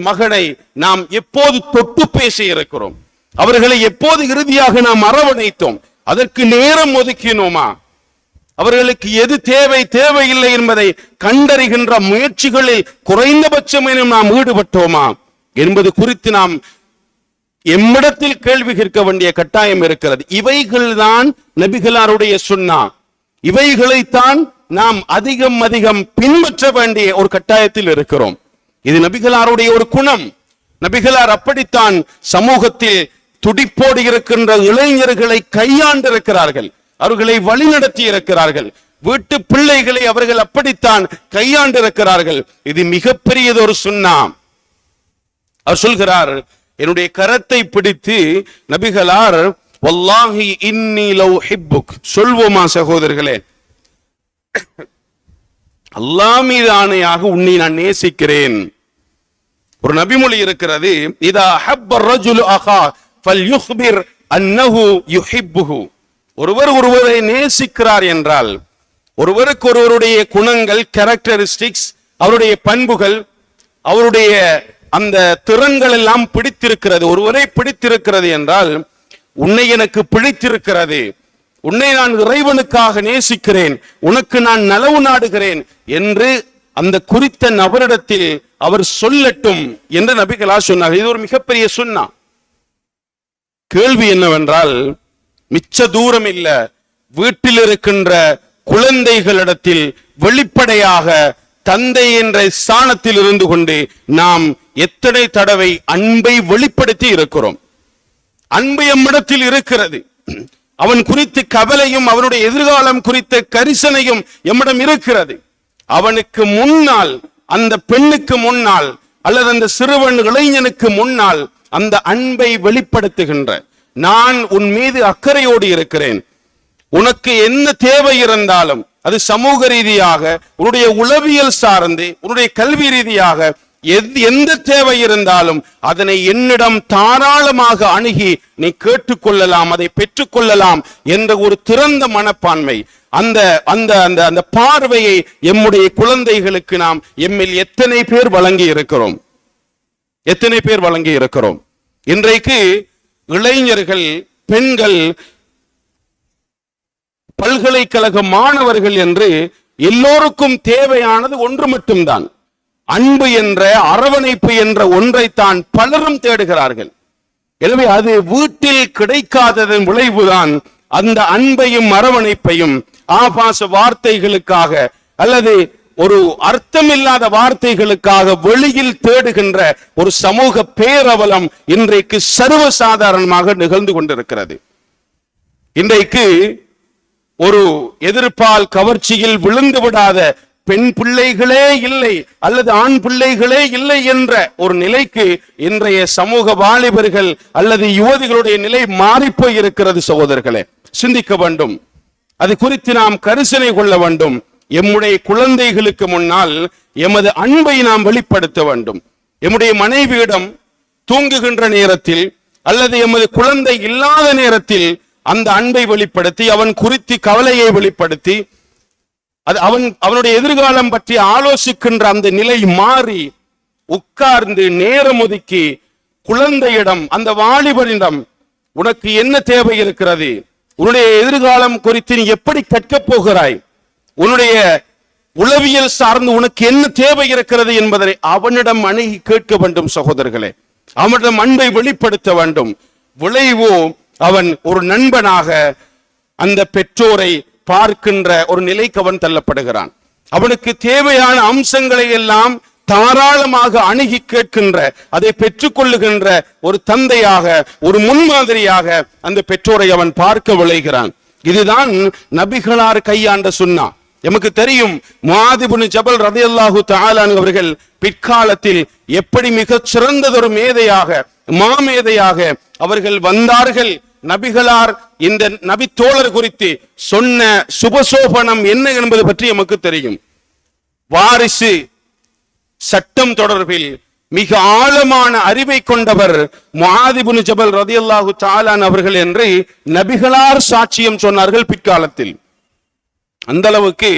மகனை நாம் எப்போது தொட்டு பேசி இருக்கிறோம், அவர்களை எப்போது இறுதியாக நாம் அரவணைத்தோம், அதற்கு நேரம் ஒதுக்கினோமா, அவர்களுக்கு எது தேவையில்லை என்பதை கண்டறிகின்ற முயற்சிகளில் குறைந்தபட்சம் நாம் ஈடுபட்டோமா என்பது குறித்து நாம் எம்மிடத்தில் கேள்வி கேட்க வேண்டிய கட்டாயம் இருக்கிறது. இவைகள் தான் நபிகளாருடைய சுன்னா, இவைகளைத்தான் நாம் அதிகம் பின்பற்ற வேண்டிய ஒரு கட்டாயத்தில் இருக்கிறோம். இது நபிகளாருடைய ஒரு குணம். நபிகளார் அப்படித்தான் சமூகத்தில் துடிப்போடு இருக்கின்ற இளைஞர்களை கையாண்டிருக்கிறார்கள், அவர்களை வழிநடத்தி இருக்கிறார்கள், வீட்டு பிள்ளைகளை அவர்கள் அப்படித்தான் கையாண்டிருக்கிறார்கள். இது மிகப்பெரியதொரு சுன்னா. அவர் சொல்கிறார், என்னுடைய கரத்தை பிடித்து நபிகளார் வல்லாஹி இன்னி லஉஹிப்புக், சொல்வோமா சகோதரர்களே? அல்லாஹ் மீது ஆணையாக உன்னை நான் நேசிக்கிறேன். ஒரு நபிமொழி இருக்கிறது, இதா ஹப்ப ரஜுலு அஹா ஃபல்யுக்பிர் அன்னஹு யுஹிப்புஹு. ஒருவர் ஒருவரை நேசிக்கிறார் என்றால், ஒருவருக்கு ஒருவருடைய குணங்கள், கேரக்டரிஸ்டிக்ஸ், அவருடைய பண்புகள், அவருடைய அந்த திறன்கள் எல்லாம் பிடித்திருக்கிறது, ஒருவரை பிடித்திருக்கிறது என்றால், உன்னை எனக்கு பிடித்திருக்கிறது, உன்னை நான் இறைவனுக்காக நேசிக்கிறேன், உனக்கு நான் நலவு நாடுகிறேன் என்று அந்த குறித்த நபரிடத்தில் அவர் சொல்லட்டும் என்று நபிகளா சொன்னார். இது ஒரு மிகப்பெரிய சுன்னா. கேள்வி என்னவென்றால், மிச்ச தூரம் இல்ல, வீட்டில் இருக்கின்ற குழந்தைகளிடத்தில் வெளிப்படையாக தந்தை என்ற ஸ்தானத்தில் இருந்து கொண்டு நாம் எத்தனை தடவை அன்பை வெளிப்படுத்தி இருக்கிறோம்? அன்பு எம்மிடத்தில் இருக்கிறது. அவன் குறித்து கவலையும் அவனுடைய எதிர்காலம் குறித்த கரிசனையும் எம்மிடம் இருக்கிறது. அவனுக்கு முன்னால், அந்த பெண்ணுக்கு முன்னால் அல்லது அந்த சிறுவன் இளைஞனுக்கு முன்னால் அந்த அன்பை வெளிப்படுத்துகின்ற, நான் உன் மீது அக்கறையோடு இருக்கிறேன், உனக்கு என்ன தேவை இருந்தாலும் அது சமூக ரீதியாக, உன்னுடைய உளவியல் சார்ந்து, உன்னுடைய கல்வி ரீதியாக எந்த தேவை இருந்தாலும் அதனை என்னிடம் தாராளமாக அணுகி நீ கேட்டுக்கொள்ளலாம், அதை பெற்றுக்கொள்ளலாம் என்ற ஒரு திறந்த மனப்பான்மை, அந்த அந்த அந்த அந்த பார்வையை எம்முடைய குழந்தைகளுக்கு நாம் எம்மில் எத்தனை பேர் வழங்கி இருக்கிறோம்? எத்தனை பேர் வழங்கி இருக்கிறோம்? இன்றைக்கு இளைஞர்கள், பெண்கள், பல்கலைக்கழக மாணவர்கள் என்று எல்லோருக்கும் தேவையானது ஒன்று மட்டும்தான், அன்பு என்ற, அரவணைப்பு என்ற ஒன்றைத்தான் பலரும் தேடுகிறார்கள். எனவே அது வீட்டில் கிடைக்காததன் விளைவுதான் அந்த அன்பையும் அரவணைப்பையும் ஆபாச வார்த்தைகளுக்காக அல்லது ஒரு அர்த்தமில்லாத வார்த்தைகளுக்காக வெளியில் தேடுகின்ற ஒரு சமூக பேரவலம் இன்றைக்கு சர்வசாதாரணமாக நிகழ்ந்து கொண்டிருக்கிறது. இன்றைக்கு ஒரு எதிர்ப்பால் கவர்ச்சியில் விழுந்து விடாத பெண் பிள்ளைகளே இல்லை அல்லது ஆண் பிள்ளைகளே இல்லை என்ற ஒரு நிலைக்கு இன்றைய சமூக வாலிபர்கள் அல்லது யுவதிகளுடைய நிலை மாறிப்போய் இருக்கிறது. சகோதரர்களே, சிந்திக்க வேண்டும், அது குறித்து நாம் கரிசனை கொள்ள வேண்டும். எம்முடைய குழந்தைகளுக்கு முன்னால் எமது அன்பை நாம் வெளிப்படுத்த வேண்டும். எம்முடைய மனைவியிடம் தூங்குகின்ற நேரத்தில் அல்லது எமது குழந்தை இல்லாத நேரத்தில் அந்த அன்பை வெளிப்படுத்தி, அவன் குறித்து கவலையை வெளிப்படுத்தி, அது அவனுடைய எதிர்காலம் பற்றி ஆலோசிக்கின்ற அந்த நிலை மாறி உட்கார்ந்து நேரம் ஒதுக்கி குழந்தையிடம், அந்த வாலிபரிடம், உனக்கு என்ன தேவை இருக்கிறது, உன்னுடைய எதிர்காலம் குறித்து நீ எப்படி கற்கப் போகிறாய், உன்னுடைய உளவியல் சார்ந்து உனக்கு என்ன தேவை இருக்கிறது என்பதை அவனிடம் அணுகி கேட்க வேண்டும். சகோதரர்களே, அவனிடம் அன்பை வெளிப்படுத்த வேண்டும். விளைவோ அவன் ஒரு நண்பனாக அந்த பெற்றோரை பார்க்கின்ற ஒரு நிலைக்கு அவன் தள்ளப்படுகிறான். அவனுக்கு தேவையான அம்சங்களை எல்லாம் தாராளமாக அணுகி கேட்கின்ற, அதை பெற்றுக்கொள்ளுகின்ற ஒரு தந்தையாக, ஒரு முன்மாதிரியாக அந்த பெற்றோரை அவன் பார்க்க விளைகிறான். இதுதான் நபிகளார் கையாண்ட சுன்னா. எமக்கு தெரியும், முஆத் இப்னு ஜபல் ரலியல்லாஹு தஆலா அவர்கள் பிற்காலத்தில் எப்படி மிகச் சிறந்ததொரு மேதையாக, மாமேதையாக அவர்கள் வந்தார்கள். நபிகளார் இந்த நபி தோழர் குறித்து சொன்ன சுபசோபனம் என்ன என்பது பற்றி நமக்கு தெரியும். வாரிசு சட்டம் தொடர்பில் மிக ஆழமான அறிவை கொண்டவர் முஆத் இப்னு ஜபல் ரலியல்லாஹு தஆலா அவர்கள் என்று நபிகளார் சாட்சியம் சொன்னார்கள் பிற்காலத்தில். அந்த அளவுக்கு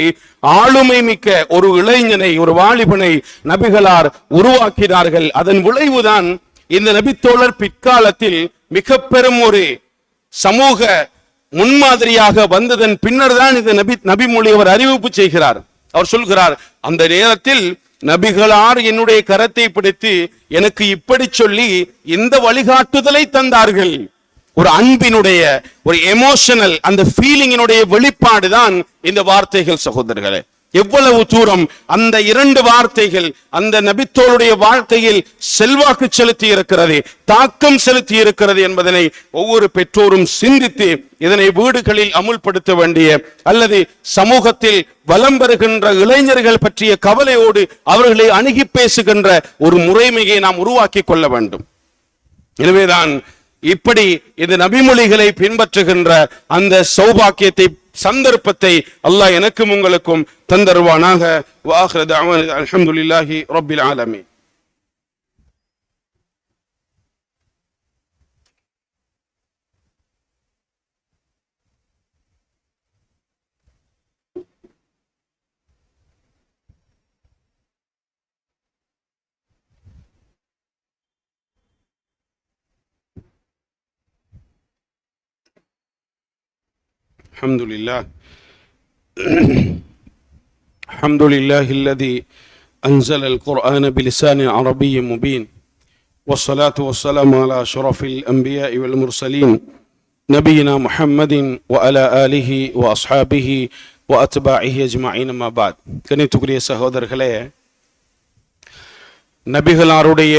ஆளுமை மிக்க ஒரு இளைஞனை, ஒரு வாலிபனை நபிகளார் உருவாக்கினார்கள். அதன் விளைவுதான் இந்த நபித்தோழர் பிற்காலத்தில் மிக பெரும் ஒரு சமூக முன்மாதிரியாக வந்ததன் பின்னர் தான் இந்த நபிமொழி அவர் அறிவிப்பு செய்கிறார். அவர் சொல்கிறார், அந்த நேரத்தில் நபிகளார் என்னுடைய கரத்தை பிடித்து எனக்கு இப்படி சொல்லி இந்த வழிகாட்டுதலை தந்தார்கள். ஒரு அன்பினுடைய, ஒரு எமோஷனல், அந்த ஃபீலிங்கினுடைய வெளிப்பாடு தான் இந்த வார்த்தைகள். சகோதரர்களே, எவ்வளவு தூரம் அந்த இரண்டு வார்த்தைகள் அந்த நபித்தோளுடைய வாழ்க்கையில் செல்வாக்கு செலுத்தி இருக்கிறது, தாக்கம் செலுத்தி இருக்கிறது என்பதனை ஒவ்வொரு பெற்றோரும் சிந்தித்து இதனை வீடுகளில் அமுல்படுத்த வேண்டிய, அல்லது சமூகத்தில் வலம் பெறுகின்ற இளைஞர்கள் பற்றிய கவலையோடு அவர்களை அணுகி பேசுகின்ற ஒரு முறைமையை நாம் உருவாக்கி கொள்ள வேண்டும். எனவேதான் இப்படி இந்த நபிமொழிகளை பின்பற்றுகின்ற அந்த சௌபாக்கியத்தை, சந்தர்ப்பத்தை அல்லாஹ் எனக்கும் உங்களுக்கும் தந்தருவானாக. வஆகிரு தஅவானா அல்ஹம்துலில்லாஹி ரப்பில் ஆலமீன். الحمد لله الحمد لله الذي أنزل القرآن بلسان عربي مبين، والصلاة والسلام على أشرف الأنبياء والمرسلين نبينا محمد وعلى آله وأصحابه وأتباعه أجمعين. ما بعد. கணித்துக்குரிய சகோதரர்களே, நபிகளாருடைய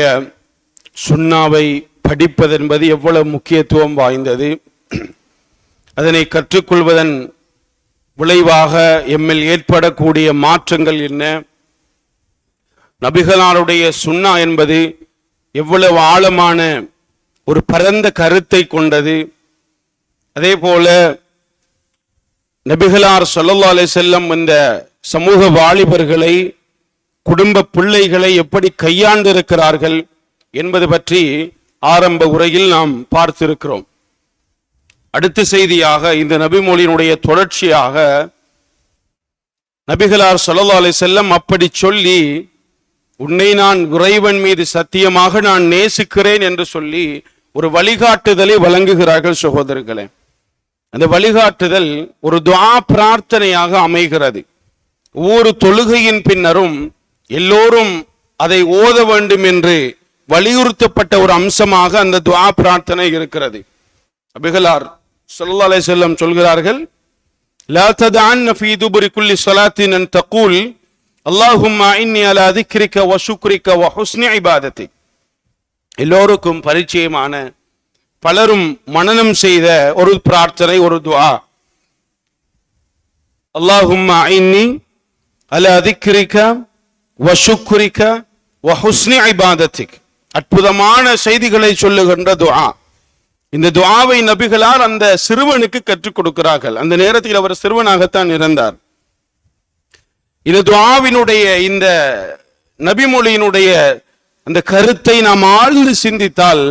சுன்னாவை படிப்பதென்பது எவ்வளவு முக்கியத்துவம் வாய்ந்தது, அதனை கற்றுக்கொள்வதன் விளைவாக எம்மில் ஏற்படக்கூடிய மாற்றங்கள் என்ன, நபிகளாருடைய சுன்னா என்பது எவ்வளவு ஆழமான ஒரு பரந்த கருத்தை கொண்டது. அதே போல நபிகளார் ஸல்லல்லாஹு அலைஹி வஸல்லம் இந்த சமூக வாலிபர்களை, குடும்ப பிள்ளைகளை எப்படி கையாண்டிருக்கிறார்கள் என்பது பற்றி ஆரம்ப உரையில் நாம் பார்த்திருக்கிறோம். அடுத்த செய்தியாக இந்த நபிமொழியினுடைய தொடர்ச்சியாக நபிகளார் ஸல்லல்லாஹு அலைஹி வஸல்லம் அப்படி சொல்லி, உன்னை நான் இறைவன் மீது சத்தியமாக நான் நேசிக்கிறேன் என்று சொல்லி ஒரு வழிகாட்டுதலை வழங்குகிறார்கள். சகோதரர்களே, அந்த வழிகாட்டுதல் ஒரு துஆ பிரார்த்தனையாக அமைகிறது. ஒவ்வொரு தொழுகையின் பின்னரும் எல்லோரும் அதை ஓத வேண்டும் என்று வலியுறுத்தப்பட்ட ஒரு அம்சமாக அந்த துஆ பிரார்த்தனை இருக்கிறது. நபிகளார் ஸல்லல்லாஹு அலைஹி வஸல்லம் சொல்கிறார்கள், லா ததஅன்ன ஃபீ துபுரி குல்லி ஸலாத்தின் அன் தகூல் அல்லாஹும்ம இன்னி அலா திக்ரிக வ ஷுக்ரிக வ ஹுஸ்னி இபாதத்திக். எல்லோருக்கும் பரிச்சயமான, பலரும் மனனம் செய்த ஒரு பிரார்த்தனை, ஒரு துஆ. அல்லாஹும்ம இன்னி அலா திக்ரிக வ ஷுக்ரிக வ ஹுஸ்னி இபாதத்திக். அற்புதமான செய்திகளை சொல்லுகின்ற துஆ. இந்த துஆவை நபிகளார் அந்த சிறுவனுக்கு கற்றுக் கொடுக்கிறார்கள். அந்த நேரத்தில் அவர் சிறுவனாகத்தான் இருந்தார். இந்த துஆவினுடைய, இந்த நபிமொழியினுடைய அந்த கருத்தை நாம் ஆழ்ந்து சிந்தித்தால்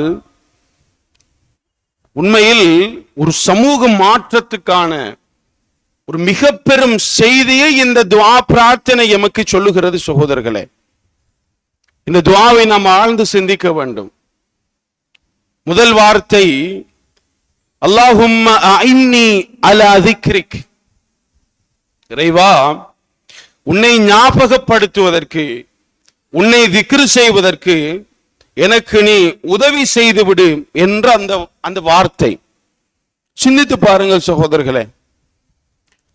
உண்மையில் ஒரு சமூக மாற்றத்துக்கான ஒரு மிக பெரும் செய்தியை இந்த துஆ பிரார்த்தனை எமக்கு சொல்லுகிறது. சகோதரர்களே, இந்த துஆவை நாம் ஆழ்ந்து சிந்திக்க வேண்டும். முதல் வார்த்தை அல்லாஹும்ம அஇன்னி அலா திக்ரிக். இறைவா, உன்னை ஞாபகப்படுத்துவதற்கு, உன்னை திக்ர் செய்வதற்கு எனக்கு நீ உதவி செய்து விடு என்ற அந்த வார்த்தை. சிந்தித்து பாருங்கள் சகோதரர்களே,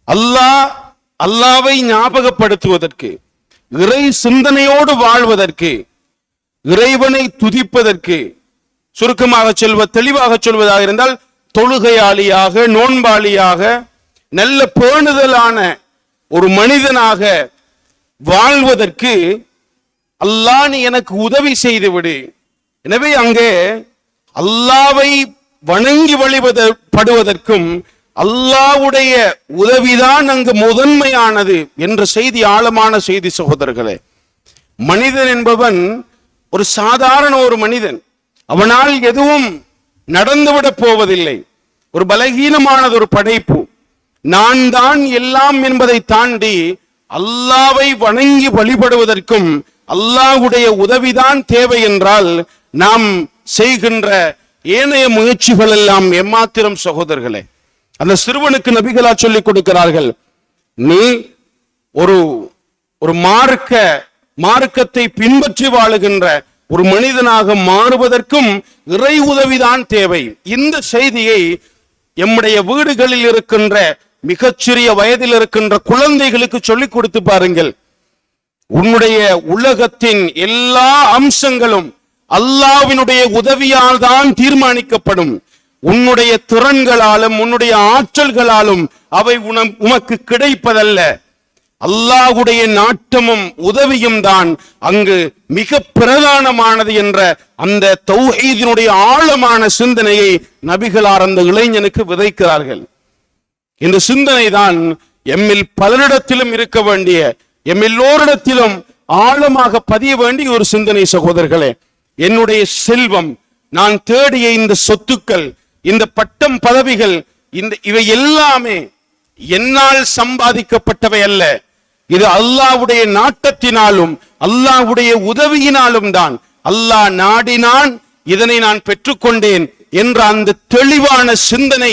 அல்லாஹ்வை ஞாபகப்படுத்துவதற்கு, இறை சிந்தனையோடு வாழ்வதற்கு, இறைவனை துதிப்பதற்கு, சுருக்கமாக தெளிவாக சொல்வதாக இருந்தால் தொழுகையாளியாக, நோன்பாளியாக, நல்ல பேணுதலான ஒரு மனிதனாக வாழ்வதற்கு அல்லாஹ் நீ எனக்கு உதவி செய்து விடு. எனவே அங்கே அல்லாஹ்வை வணங்கி வழிபடுவதற்கும் அல்லாஹ்வுடைய உதவிதான் அங்கு முதன்மையானது என்ற செய்தி, ஆழமான செய்தி. சகோதரர்களே, மனிதன் என்பவன் ஒரு சாதாரண ஒரு மனிதன். அவனால் எதுவும் நடந்துவிடப் போவதில்லை. ஒரு பலகீனமானது ஒரு படைப்பு. நான் தான் எல்லாம் என்பதை தாண்டி அல்லாஹ்வை வணங்கி வழிபடுவதற்கும் அல்லாஹ்வுடைய உதவிதான் தேவை என்றால் நாம் செய்கின்ற ஏனைய முயற்சிகள் எல்லாம் எம்மாத்திரம். சகோதரர்களே, அந்த சிறுவனுக்கு நபிகளா சொல்லிக் கொடுக்கிறார்கள், நீ ஒரு மார்க்கத்தை பின்பற்றி வாழுகின்ற ஒரு மனிதனாக மாறுவதற்கும் இறை உதவிதான் தேவை. இந்த செய்தியை எம்முடைய வீடுகளில் இருக்கின்ற மிகச்சிறிய வயதில் இருக்கின்ற குழந்தைகளுக்கு சொல்லிக் கொடுத்து பாருங்கள். உன்னுடைய உலகத்தின் எல்லா அம்சங்களும் அல்லாஹ்வினுடைய உதவியால் தான் தீர்மானிக்கப்படும். உன்னுடைய திறன்களாலும் உன்னுடைய ஆற்றல்களாலும் அவை உமக்கு கிடைப்பதல்ல. அல்லாஹ்வுடைய நாட்டமும் உதவியும் தான் அங்கு மிக பிரதானமானது என்ற அந்த தௌஹீதினுடைய ஆழமான சிந்தனையை நபிகளார் அந்த இளைஞனுக்கு விதைக்கிறார்கள். இந்த சிந்தனை தான் எம்மில் பலரிடத்திலும் இருக்க வேண்டிய, எல்லோரிடத்திலும் ஆழமாக பதிய வேண்டிய ஒரு சிந்தனை சகோதரர்களே. என்னுடைய செல்வம், நான் தேடிய இந்த சொத்துக்கள், இந்த பட்டம் பதவிகள், இவை எல்லாமே என்னால் சம்பாதிக்கப்பட்டவை அல்ல. இது அல்லாஹ்வுடைய நாட்டத்தினாலும் அல்லாஹ்வுடைய உதவியினாலும் தான். அல்லாஹ் நாடினான், இதனை நான் பெற்றுக்கொண்டேன் என்ற அந்த தெளிவான சிந்தனை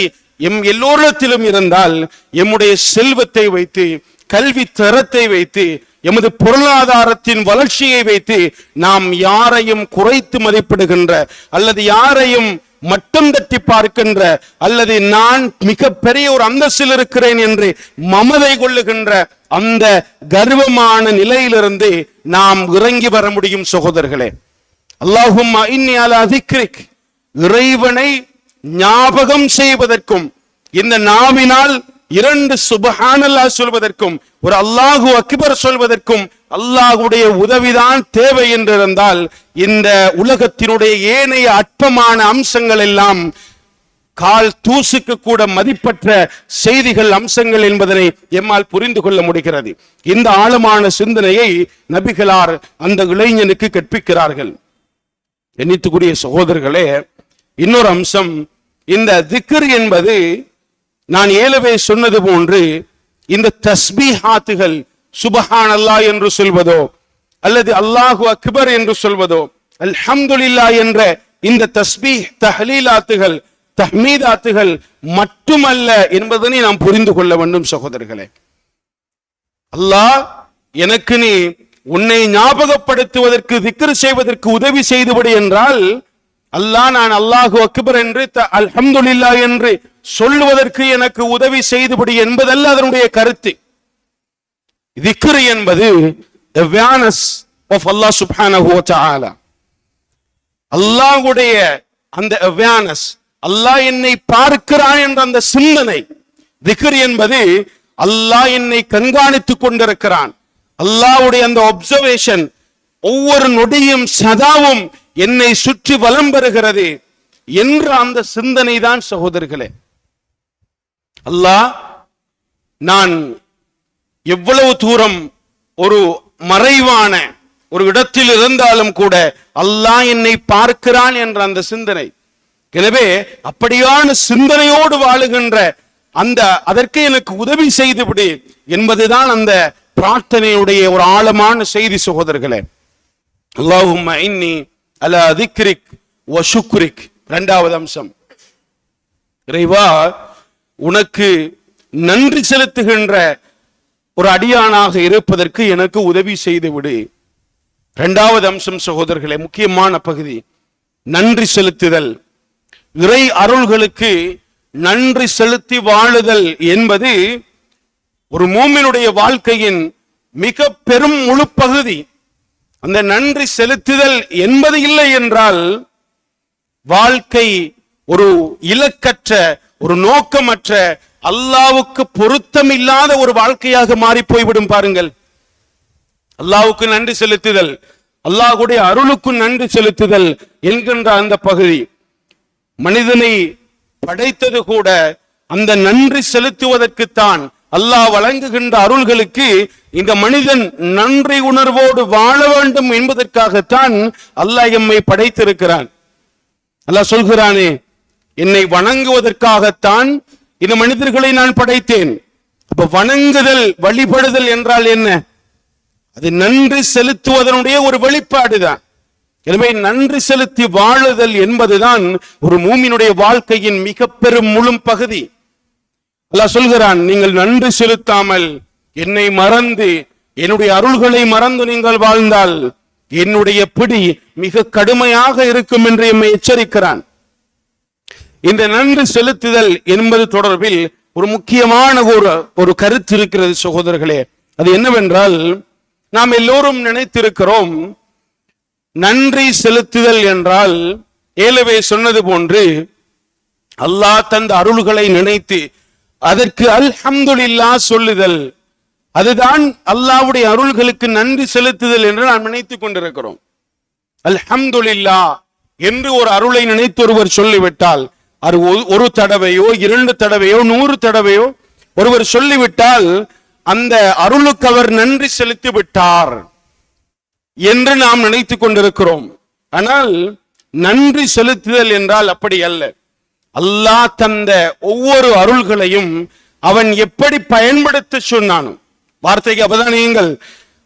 எல்லோரிடத்திலும் இருந்தால், எம்முடைய செல்வத்தை வைத்து, கல்வி தரத்தை வைத்து, எமது பொருளாதாரத்தின் வளர்ச்சியை வைத்து நாம் யாரையும் குறைத்து மதிப்பிடுகின்ற அல்லது யாரையும் மட்டம் தட்டி பார்க்கின்ற அல்லது நான் மிக பெரிய ஒரு அந்தஸ்தில் இருக்கிறேன் என்று மமதை கொள்ளுகின்ற அந்த கர்வமான நிலையிலிருந்து நாம் இறங்கி வர முடியும் சகோதரர்களே. அல்லாஹும்ம இன்னி அலா திக்ரிக், இறைவனை ஞாபகம் செய்வதற்கும் இந்த நாவினால் 2 சுப்ஹானல்லாஹ் சொல்வதற்கும் ஒரு அல்லாஹு அக்பர் சொல்வதற்கும் அல்லாஹ்வுடைய உதவிதான் தேவை என்றிருந்தால், இந்த உலகத்தினுடைய ஏனைய அற்பமான அம்சங்கள் எல்லாம் கால் தூசுக்கு கூட மதிப்பற்ற செய்திகள், அம்சங்கள் என்பதனை எம்மால் புரிந்து கொள்ள முடிகிறது. இந்த ஆழமான சிந்தனையை நபிகளார் அந்த இளைஞனுக்கு கற்பிக்கிறார்கள். எண்ணித்துக்குரிய சகோதரர்களே, இன்னொரு அம்சம், இந்த திக்ர் என்பது நான் ஏலவே சொன்னது போன்று இந்த தஸ்பீஹாத்துகள், சுப்ஹானல்லாஹ் என்று சொல்வதோ அல்லது அல்லாஹு அக்பர் என்று சொல்வதோ, அல்ஹம்துலில்லாஹ் என்ற இந்த தஸ்பீஹ், தஹ்லீலாத்துகள், தஹ்மீதாத்துகள் மட்டுமல்ல என்பதனை நாம் புரிந்து கொள்ள வேண்டும் சகோதரர்களே. அல்லாஹ் எனக்கு நீ உன்னை ஞாபகப்படுத்துவதற்கு, திக்ர் செய்வதற்கு உதவி செய்துவிடு என்றால், அல்லாஹ் நான் அல்லாஹு அக்பர் என்று அல்ஹம்துலில்லாஹ் என்று சொல்லுவதற்கு எனக்கு உதவி செய்துவிடு என்பதல்ல அதனுடைய கருத்து. திக்ர் என்பது awareness of Allah subhanahu wa ta'ala. அல்லாஹ்வுடைய அந்த awareness, அல்லாஹ் என்னை பார்க்கிறான் என்ற அந்த சிந்தனை. திக்ர் என்பது அல்லாஹ் என்னை கண்காணித்துக் கொண்டிருக்கிறான், அல்லாஹ்வுடைய அந்த observation, ஒவ்வொரு நொடியும் சதாவும் என்னை சுற்றி வலம் பெறுகிறது என்ற அந்த சிந்தனை தான் சகோதரர்களே. அல்லாஹ் நான் எவ்வளவு தூரம் ஒரு மறைவான ஒரு இடத்தில் இருந்தாலும் கூட அல்லாஹ் என்னை பார்க்கிறான் என்ற அந்த சிந்தனை. எனவே அப்படியான சிந்தனையோடு வாழுகின்ற அந்த அதற்கு எனக்கு உதவி செய்துவிடு என்பதுதான் அந்த பிரார்த்தனையுடைய ஒரு ஆழமான செய்தி சகோதரர்களே. அல்லாஹும்ம இன்னி அலா திக்ரிக் வ ஷுக்ரிக். 2வது அம்சம், இறைவா உனக்கு நன்றி செலுத்துகின்ற ஒரு அடியானாக இருப்பதற்கு எனக்கு உதவி செய்து விடு. 2வது அம்சம் சகோதரர்களே, முக்கியமான பகுதி, நன்றி செலுத்துதல். இறை அருள்களுக்கு நன்றி செலுத்தி வாழுதல் என்பது ஒரு மூமினுடைய வாழ்க்கையின் மிக பெரும் முழு பகுதி. அந்த நன்றி செலுத்துதல் என்பது இல்லை என்றால் வாழ்க்கை ஒரு இலக்கற்ற, ஒரு நோக்கமற்ற, அல்லாஹ்வுக்கு பொருத்தம் இல்லாத ஒரு வாழ்க்கையாக மாறி போய்விடும். பாருங்கள், அல்லாஹ்வுக்கு நன்றி செலுத்துதல், அல்லாஹ்வுடைய அருளுக்கு நன்றி செலுத்துதல் என்கின்ற அந்த பகுதி, மனிதனை படைத்தது கூட அந்த நன்றி செலுத்துவதற்குத்தான். அல்லாஹ் வழங்குகின்ற அருள்களுக்கு இந்த மனிதன் நன்றி உணர்வோடு வாழ வேண்டும் என்பதற்காகத்தான் அல்லாஹ் எம்மை படைத்திருக்கிறான். அல்லாஹ் சொல்கிறானே, என்னை வணங்குவதற்காகத்தான் இந்த மனிதர்களை நான் படைத்தேன். அப்ப வணங்குதல், வழிபடுதல் என்றால் என்ன? அது நன்றி செலுத்துவதனுடைய ஒரு வெளிப்பாடுதான். எனவே நன்றி செலுத்தி வாழுதல் என்பதுதான் ஒரு மூமினுடைய வாழ்க்கையின் மிக பெரும் முழு பகுதி. அல்லாஹ் சொல்கிறான், நீங்கள் நன்றி செலுத்தாமல் என்னை மறந்து என்னுடைய அருள்களை மறந்து நீங்கள் வாழ்ந்தால் என்னுடைய பிடி மிக கடுமையாக இருக்கும் என்று எம்மை எச்சரிக்கிறான். இந்த நன்றி செலுத்துதல் என்பது தொடர்பில் ஒரு முக்கியமான ஒரு கருத்து இருக்கிறது சகோதரர்களே. அது என்னவென்றால், நாம் எல்லோரும் நினைத்திருக்கிறோம், நன்றி செலுத்துதல் என்றால் ஏலவே சொன்னது போன்று அல்லாஹ் தந்த அருள்களை நினைத்து அதற்கு அல்ஹம்துலில்லாஹ் சொல்லுதல், அதுதான் அல்லாஹ்வுடைய அருள்களுக்கு நன்றி செலுத்துதல் என்று நாம் நினைத்துக் கொண்டிருக்கிறோம். அல்ஹம்துலில்லாஹ் என்று ஒரு அருளை நினைத்து ஒருவர் சொல்லிவிட்டால், அது ஒரு தடவையோ 2 தடவையோ 100 தடவையோ ஒருவர் சொல்லிவிட்டால் அந்த அருளுக்கு அவர் நன்றி செலுத்தி விட்டார் என்று நாம் நினைத்துக் கொண்டிருக்கிறோம். ஆனால் நன்றி செலுத்துதல் என்றால் அப்படி அல்ல. அல்லாஹ் தந்த ஒவ்வொரு அருள்களையும் அவன் எப்படி பயன்படுத்த சொன்னானோ, வார்த்தைக்கு அவதானியுங்கள்,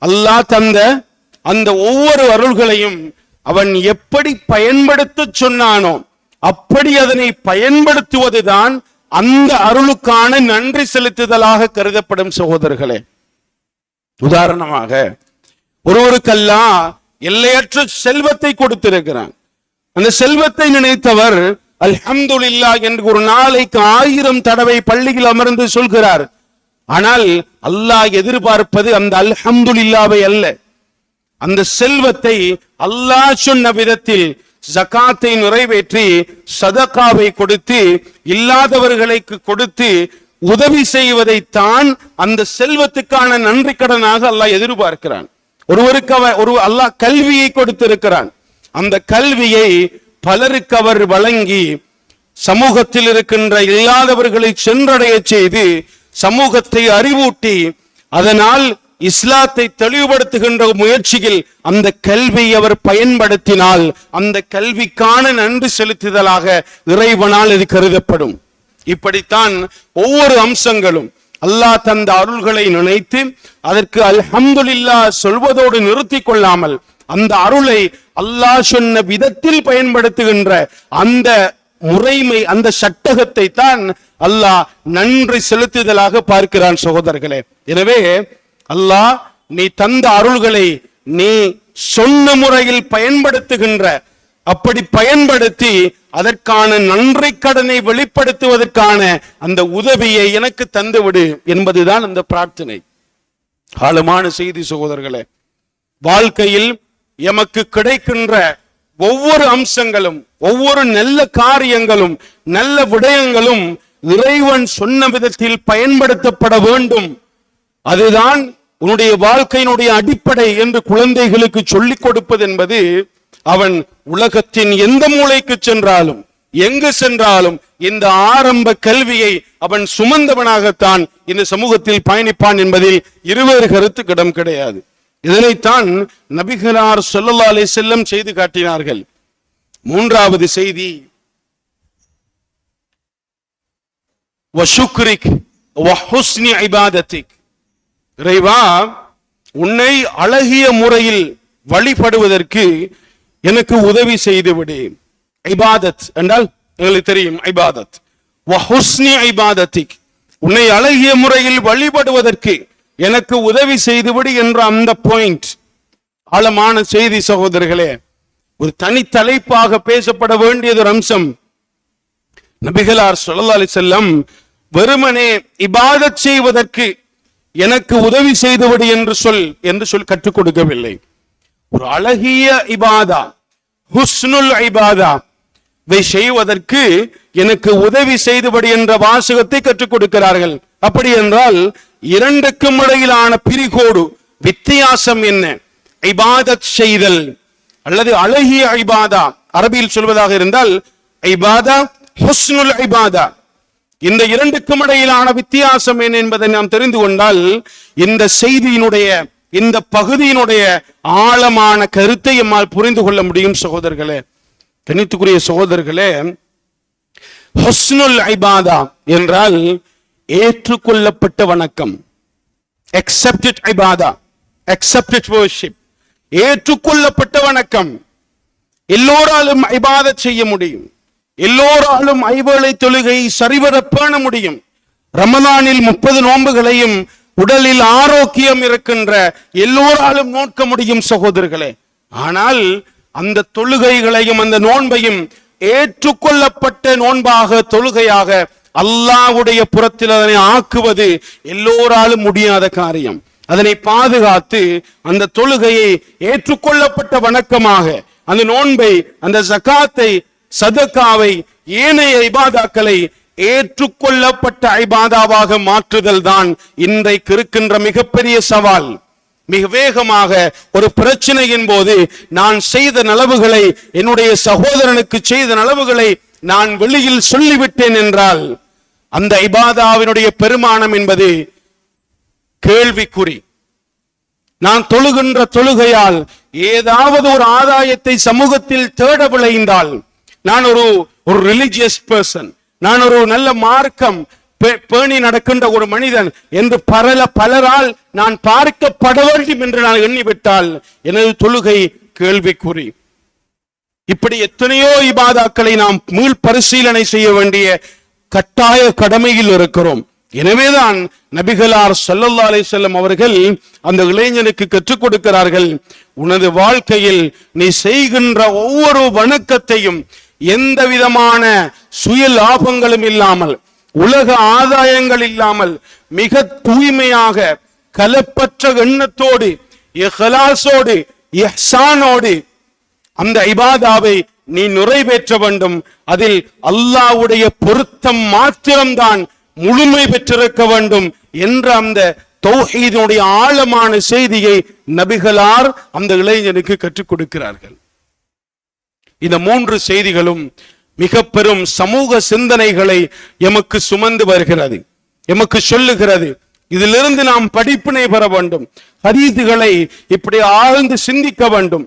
அல்லாஹ் தந்த அந்த ஒவ்வொரு அருள்களையும் அவன் எப்படி பயன்படுத்த சொன்னானோ அப்படி அதனை பயன்படுத்துவதுதான் அந்த அருளுக்கான நன்றி செலுத்துதலாக கருதப்படும். சகோதரர்களே, உதாரணமாக ஒருவருக்கெல்லாம் எல்லையற்ற செல்வத்தை கொடுத்திருக்கிறான். அந்த செல்வத்தை நினைத்தவர் அல்ஹம்துலில்லாஹ் என்று ஒரு நாளைக்கு 1000 தடவை பள்ளியில் அமர்ந்து சொல்கிறார். ஆனால் அல்லாஹ் எதிர்பார்ப்பது அந்த அல்ஹம்துலில்லாஹ்வை அல்ல. அந்த செல்வத்தை அல்லாஹ் சொன்ன விதத்தில் ஜகாத்தை நிறைவேற்றி சதகாவை கொடுத்து இல்லாதவர்களுக்கு கொடுத்து உதவி செய்வதைத்தான் அந்த செல்வத்துக்கான நன்றி கடனாக அல்லாஹ் எதிர்பார்க்கிறான். ஒருவருக்கு அல்லாஹ் கல்வியை கொடுத்திருக்கிறான். அந்த கல்வியை பலருக்கு அவர் வழங்கி சமூகத்தில் இருக்கின்ற இல்லாதவர்களை சென்றடைய செய்து சமூகத்தை அறிவூட்டி அதனால் இஸ்லாத்தை தெளிவுபடுத்துகின்ற முயற்சியில் அந்த கல்வியை அவர் பயன்படுத்தினால் அந்த கல்விக்கான நன்றி செலுத்துதலாக இறைவனால் இது கருதப்படும். இப்படித்தான் ஒவ்வொரு அம்சங்களும் அல்லாஹ் தந்த அருள்களை நினைத்து அதற்கு அல்ஹம்துலில்லாஹ் சொல்வதோடு நிறுத்திக் கொள்ளாமல் அந்த அருளை அல்லாஹ் சொன்ன விதத்தில் பயன்படுத்துகின்ற அந்த முறைமை, அந்த சட்டகத்தை தான் அல்லாஹ் நன்றி செலுத்துதலாக பார்க்கிறான். சகோதரர்களே, எனவே அல்லாஹ் நீ தந்த அருள்களை நீ சொன்ன முறையில் பயன்படுத்துகின்ற, அப்படி பயன்படுத்தி அதற்கான நன்றி கடனை வெளிப்படுத்துவதற்கான அந்த உதவியை எனக்கு தந்துவிடு என்பதுதான் அந்த பிரார்த்தனை. ஆழமான செய்தி சகோதரர்களே. வாழ்க்கையில் எமக்கு கிடைக்கின்ற ஒவ்வொரு அம்சங்களும், ஒவ்வொரு நல்ல காரியங்களும், நல்ல விடயங்களும் இறைவன் சொன்ன விதத்தில் பயன்படுத்தப்பட வேண்டும். அதுதான் உன்னுடைய வாழ்க்கையினுடைய அடிப்படை என்று குழந்தைகளுக்கு சொல்லிக் கொடுப்பது என்பது, அவன் உலகத்தின் எந்த மூலைக்கு சென்றாலும் எங்கு சென்றாலும் இந்த ஆரம்ப கல்வியை அவன் சுமந்தவனாகத்தான் இந்த சமூகத்தில் பயணிப்பான் என்பதில் இருவேறு கருத்துக்கு இடம் கிடையாது. இதனைத்தான் நபிகளார் ஸல்லல்லாஹு அலைஹி வஸல்லம் செய்து காட்டினார்கள். மூன்றாவது செய்தி, வஷுக்ரிக் வஹுஸ்னி இபாதத்திக், இறைவா உன்னை அழகிய முறையில் வழிபடுவதற்கு எனக்கு உதவி செய்து விடு. இபாதத் என்றால் எங்களுக்கு தெரியும், இபாதத் வஹுஸ்னி இபாதத்திக், உன்னை அழகிய முறையில் வழிபடுவதற்கு எனக்கு உதவி செய்துவிடு என்ற அந்த பாயிண்ட் ஆழமான செய்தி சகோதரர்களே. ஒரு தனி தலைப்பாக பேசப்பட வேண்டியது ஒரு அம்சம். நபிகளார் ஸல்லல்லாஹு அலைஹி வஸல்லம் வெறுமனே இபாதத் செய்வதற்கு எனக்கு உதவி செய்துவிடு என்று சொல் கற்றுக் கொடுக்கவில்லை. ஒரு அழகிய இபாதா, ஹுஸ்னுல் இபாதா செய்வதற்கு எனக்கு உதவி செய்துவிடு என்ற வாசகத்தை கற்றுக் கொடுக்கிறார்கள். அப்படி என்றால் இரண்டுக்கும் இடையிலான பிரிகோடு வித்தியாசம் என்ன? இபாதத் செய்தல் அல்லது அழகிய இபாதா, அரபியில் சொல்வதாக இருந்தால் இபாதா, ஹுஸ்னுல் இபாதா, இந்த இரண்டுக்கும் இடையிலான வித்தியாசம் என்ன என்பதை நாம் தெரிந்து கொண்டால் இந்த செய்தியினுடைய, இந்த பகுதியினுடைய ஆழமான கருத்தை நம்மால் புரிந்து கொள்ள முடியும். சகோதரர்களே, கணித்துக்குரிய சகோதரர்களே, ஹுஸ்னுல் இபாதா என்றால் ஏற்றுக்கொள்ளப்பட்ட வணக்கம், accepted இபாதா, accepted worship, ஏற்றுக்கொள்ளப்பட்ட வணக்கம். எல்லோராலும் இபாதத் செய்ய முடியும், எல்லோராலும் ஐவேளை தொழுகை சரிவர பேண முடியும். ரமலானில் 30 நோன்புகளையும் உடலில் ஆரோக்கியம் இருக்கின்ற எல்லோராலும் நோக்க முடியும் சகோதரர்களே. ஆனால் அந்த தொழுகைகளையும் அந்த நோன்பையும் ஏற்றுக்கொள்ளப்பட்ட நோன்பாக, தொழுகையாக அல்லாஹ்வுடைய புறத்தில் அதனை ஆக்குவது எல்லோராலும் முடியாத காரியம். அதனை பாதுகாத்து அந்த தொழுகையை ஏற்றுக்கொள்ளப்பட்ட வணக்கமாக, அந்த நோன்பை, அந்த ஜகாத்தை, சதகாவை, ஏனைய இபாதாக்களை ஏற்றுக்கொள்ளப்பட்ட இபாதாவாக மாற்றுதல் தான் இன்றைக்கு இருக்கின்ற மிகப்பெரிய சவால். மிக வேகமாக ஒரு பிரச்சனையின் போது நான் செய்த நலவுகளை, என்னுடைய சகோதரனுக்கு செய்த நலவுகளை நான் வெளியில் சொல்லிவிட்டேன் என்றால் அந்த இபாதாவினுடைய பெருமானம் என்பது கேள்விக்குறி. நான் தொழுகின்ற தொழுகையால் ஏதாவது ஒரு ஆதாயத்தை சமூகத்தில் தேட விளைந்தால், நான் ஒரு ரிலிஜியஸ் பர்சன், நான் ஒரு நல்ல மார்க்கம் பேணி நடக்கின்ற ஒரு மனிதன் என்று பலரால் நான் பார்க்கப்பட வேண்டும் என்று நான் எண்ணிவிட்டால் எனது தொழுகை கேள்விக்குறி. இப்படி எத்தனையோ இபாதாக்களை நாம் மீள் பரிசீலனை செய்ய வேண்டிய கட்டாய கடமையில் இருக்கிறோம். எனவேதான் நபிகளார் ஸல்லல்லாஹு அலைஹி வஸல்லம் அவர்கள் அந்த இளைஞனுக்கு கற்றுக் கொடுக்கிறார்கள், உனது வாழ்க்கையில் நீ செய்கின்ற ஒவ்வொரு வணக்கத்தையும் எந்த விதமான சுய லாபங்களும் இல்லாமல், உலக ஆதாயங்கள் இல்லாமல், மிக தூய்மையாக கலப்பற்ற எண்ணத்தோடு, இஹ்லாஸோடு, இஹ்சானோடு அந்த இபாதாவை நீ நிறைவேற்ற வேண்டும். அதில் அல்லாஹ்வுடைய பொருத்தம் மாத்திரம்தான் முழுமை பெற்றிருக்க வேண்டும் என்ற அந்த தௌஹீதுடைய ஆழமான செய்தியை நபிகளார் அந்த இளைஞனுக்கு கற்றுக் கொடுக்கிறார்கள். இந்த மூன்று செய்திகளும் மிக பெரும் சமூக சிந்தனைகளை எமக்கு சுமந்து வருகிறது, எமக்கு சொல்லுகிறது. இதிலிருந்து நாம் படிப்பினை பெற வேண்டும், ஹதீதுகளை இப்படி ஆழ்ந்து சிந்திக்க வேண்டும்.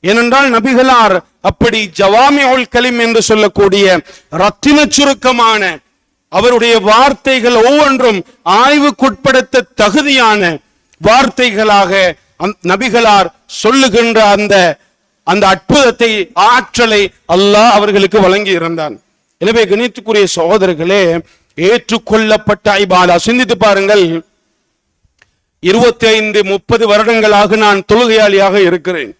ஏனென்றால் நபிகளார் அப்படி ஜவாமிஉல் கலிம் என்று சொல்லக்கூடிய ரத்தின சுருக்கமான, அவருடைய வார்த்தைகள் ஒவ்வொன்றும் ஆய்வுக்குட்படுத்த தகுதியான வார்த்தைகளாக நபிகளார் சொல்லுகின்ற அந்த அற்புதத்தை, ஆற்றலை அல்லாஹ் அவர்களுக்கு வழங்கி இருந்தான். எனவே கணித்துக்குரிய சகோதரர்களே, ஏற்றுக்கொள்ளப்பட்ட இபாதா சிந்தித்து பாருங்கள். 25-30 வருடங்களாக நான் தொழுகையாளியாக இருக்கிறேன்.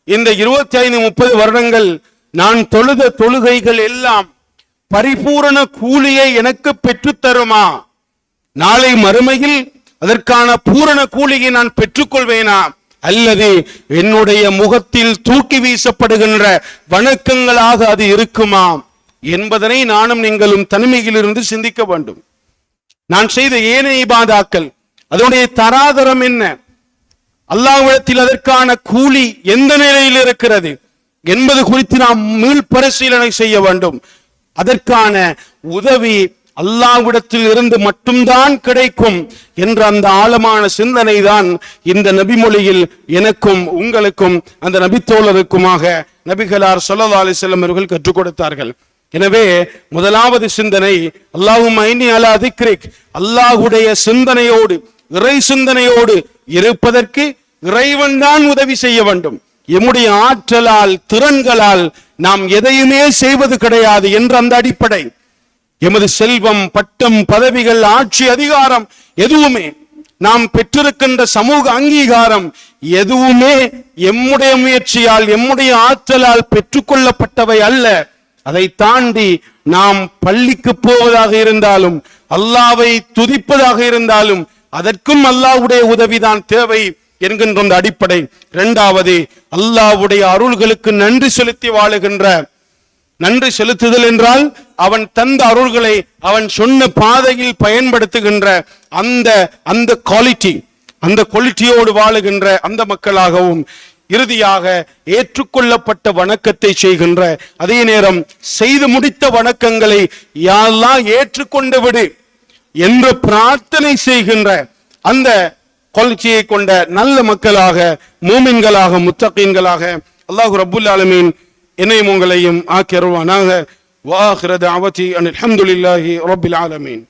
இந்த 25-30 வருடங்கள் நான் தொழுத தொழுகைகள் எல்லாம் பரிபூரண கூலியை எனக்கு பெற்றுத்தருமா? நாளை மறுமையில் அதற்கான பூரண கூலியை நான் பெற்றுக்கொள்வேனா? அல்லது என்னுடைய முகத்தில் தூக்கி வீசப்படுகின்ற வணக்கங்களாக அது இருக்குமா என்பதனை நானும் நீங்களும் தனிமையில் இருந்து சிந்திக்க வேண்டும். நான் செய்த ஏனைய இபாதாக்கள், அதனுடைய தராதரம் என்ன? அல்லாஹ்விடத்தில் அதற்கான கூலி எந்த நிலையில் இருக்கிறது என்பது குறித்து நாம் மீள் பரிசீலனை செய்ய வேண்டும். அதற்கான உதவி அல்லாஹ்விடத்தில் இருந்து மட்டும்தான் கிடைக்கும் என்ற அந்த ஆழமான சிந்தனை தான் இந்த நபிமொழியில் எனக்கும் உங்களுக்கும் அந்த நபித்தோழருக்குமாக நபிகளார் ஸல்லல்லாஹு அலைஹி வஸல்லம் அவர்கள் கற்றுக் கொடுத்தார்கள். எனவே முதலாவது சிந்தனை, அல்லாஹும்ம இன்னி அலா திக்ரிக், அல்லாஹ்வுடைய சிந்தனையோடு, இறை சிந்தனையோடு இருப்பதற்கு இறைவன் தான் உதவி செய்ய வேண்டும். எம்முடைய ஆற்றலால், திறன்களால் நாம் எதையுமே செய்வது கிடையாது என்ற அந்த அடிப்படை. எமது செல்வம், பட்டம், பதவிகள், ஆட்சி, அதிகாரம் எதுவுமே, நாம் பெற்றிருக்கின்ற சமூக அங்கீகாரம் எதுவுமே எம்முடைய முயற்சியால், எம்முடைய ஆற்றலால் பெற்றுக்கொள்ளப்பட்டவை அல்ல. அதை தாண்டி நாம் பள்ளிக்கு போவதாக இருந்தாலும், அல்லாஹ்வை துதிப்பதாக இருந்தாலும், அதற்கும் அல்லாஹ்வுடைய உதவிதான் தேவை என்கின்ற அந்த அடிப்படை. இரண்டாவது, அல்லாஹ்வுடைய அருள்களுக்கு நன்றி செலுத்தி வாழுகின்ற, நன்றி செலுத்துதல் என்றால் அவன் தந்த அருள்களை அவன் சொன்ன பாதையில் பயன்படுத்துகின்ற அந்த குவாலிட்டியோடு வாழுகின்ற அந்த மக்களாகவும், இறுதியாக ஏற்றுக்கொள்ளப்பட்ட வணக்கத்தை செய்கின்ற, அதே நேரம் செய்து முடித்த வணக்கங்களை யா அல்லாஹ் ஏற்றுக்கொண்டு விடு என்று பிரார்த்தனை செய்கின்ற அந்த குவாலிட்டியை கொண்ட நல்ல மக்களாக, மூமின்களாக, முத்தகீன்களாக அல்லாஹ் ரப்புல் ஆலமீன் என்னையும் உங்களையும் ஆக்கி அருள்வானாக. வ ஆகிரு தஅவதி அனில் ஹம்துலில்லாஹி ரப்பில் ஆலமீன்.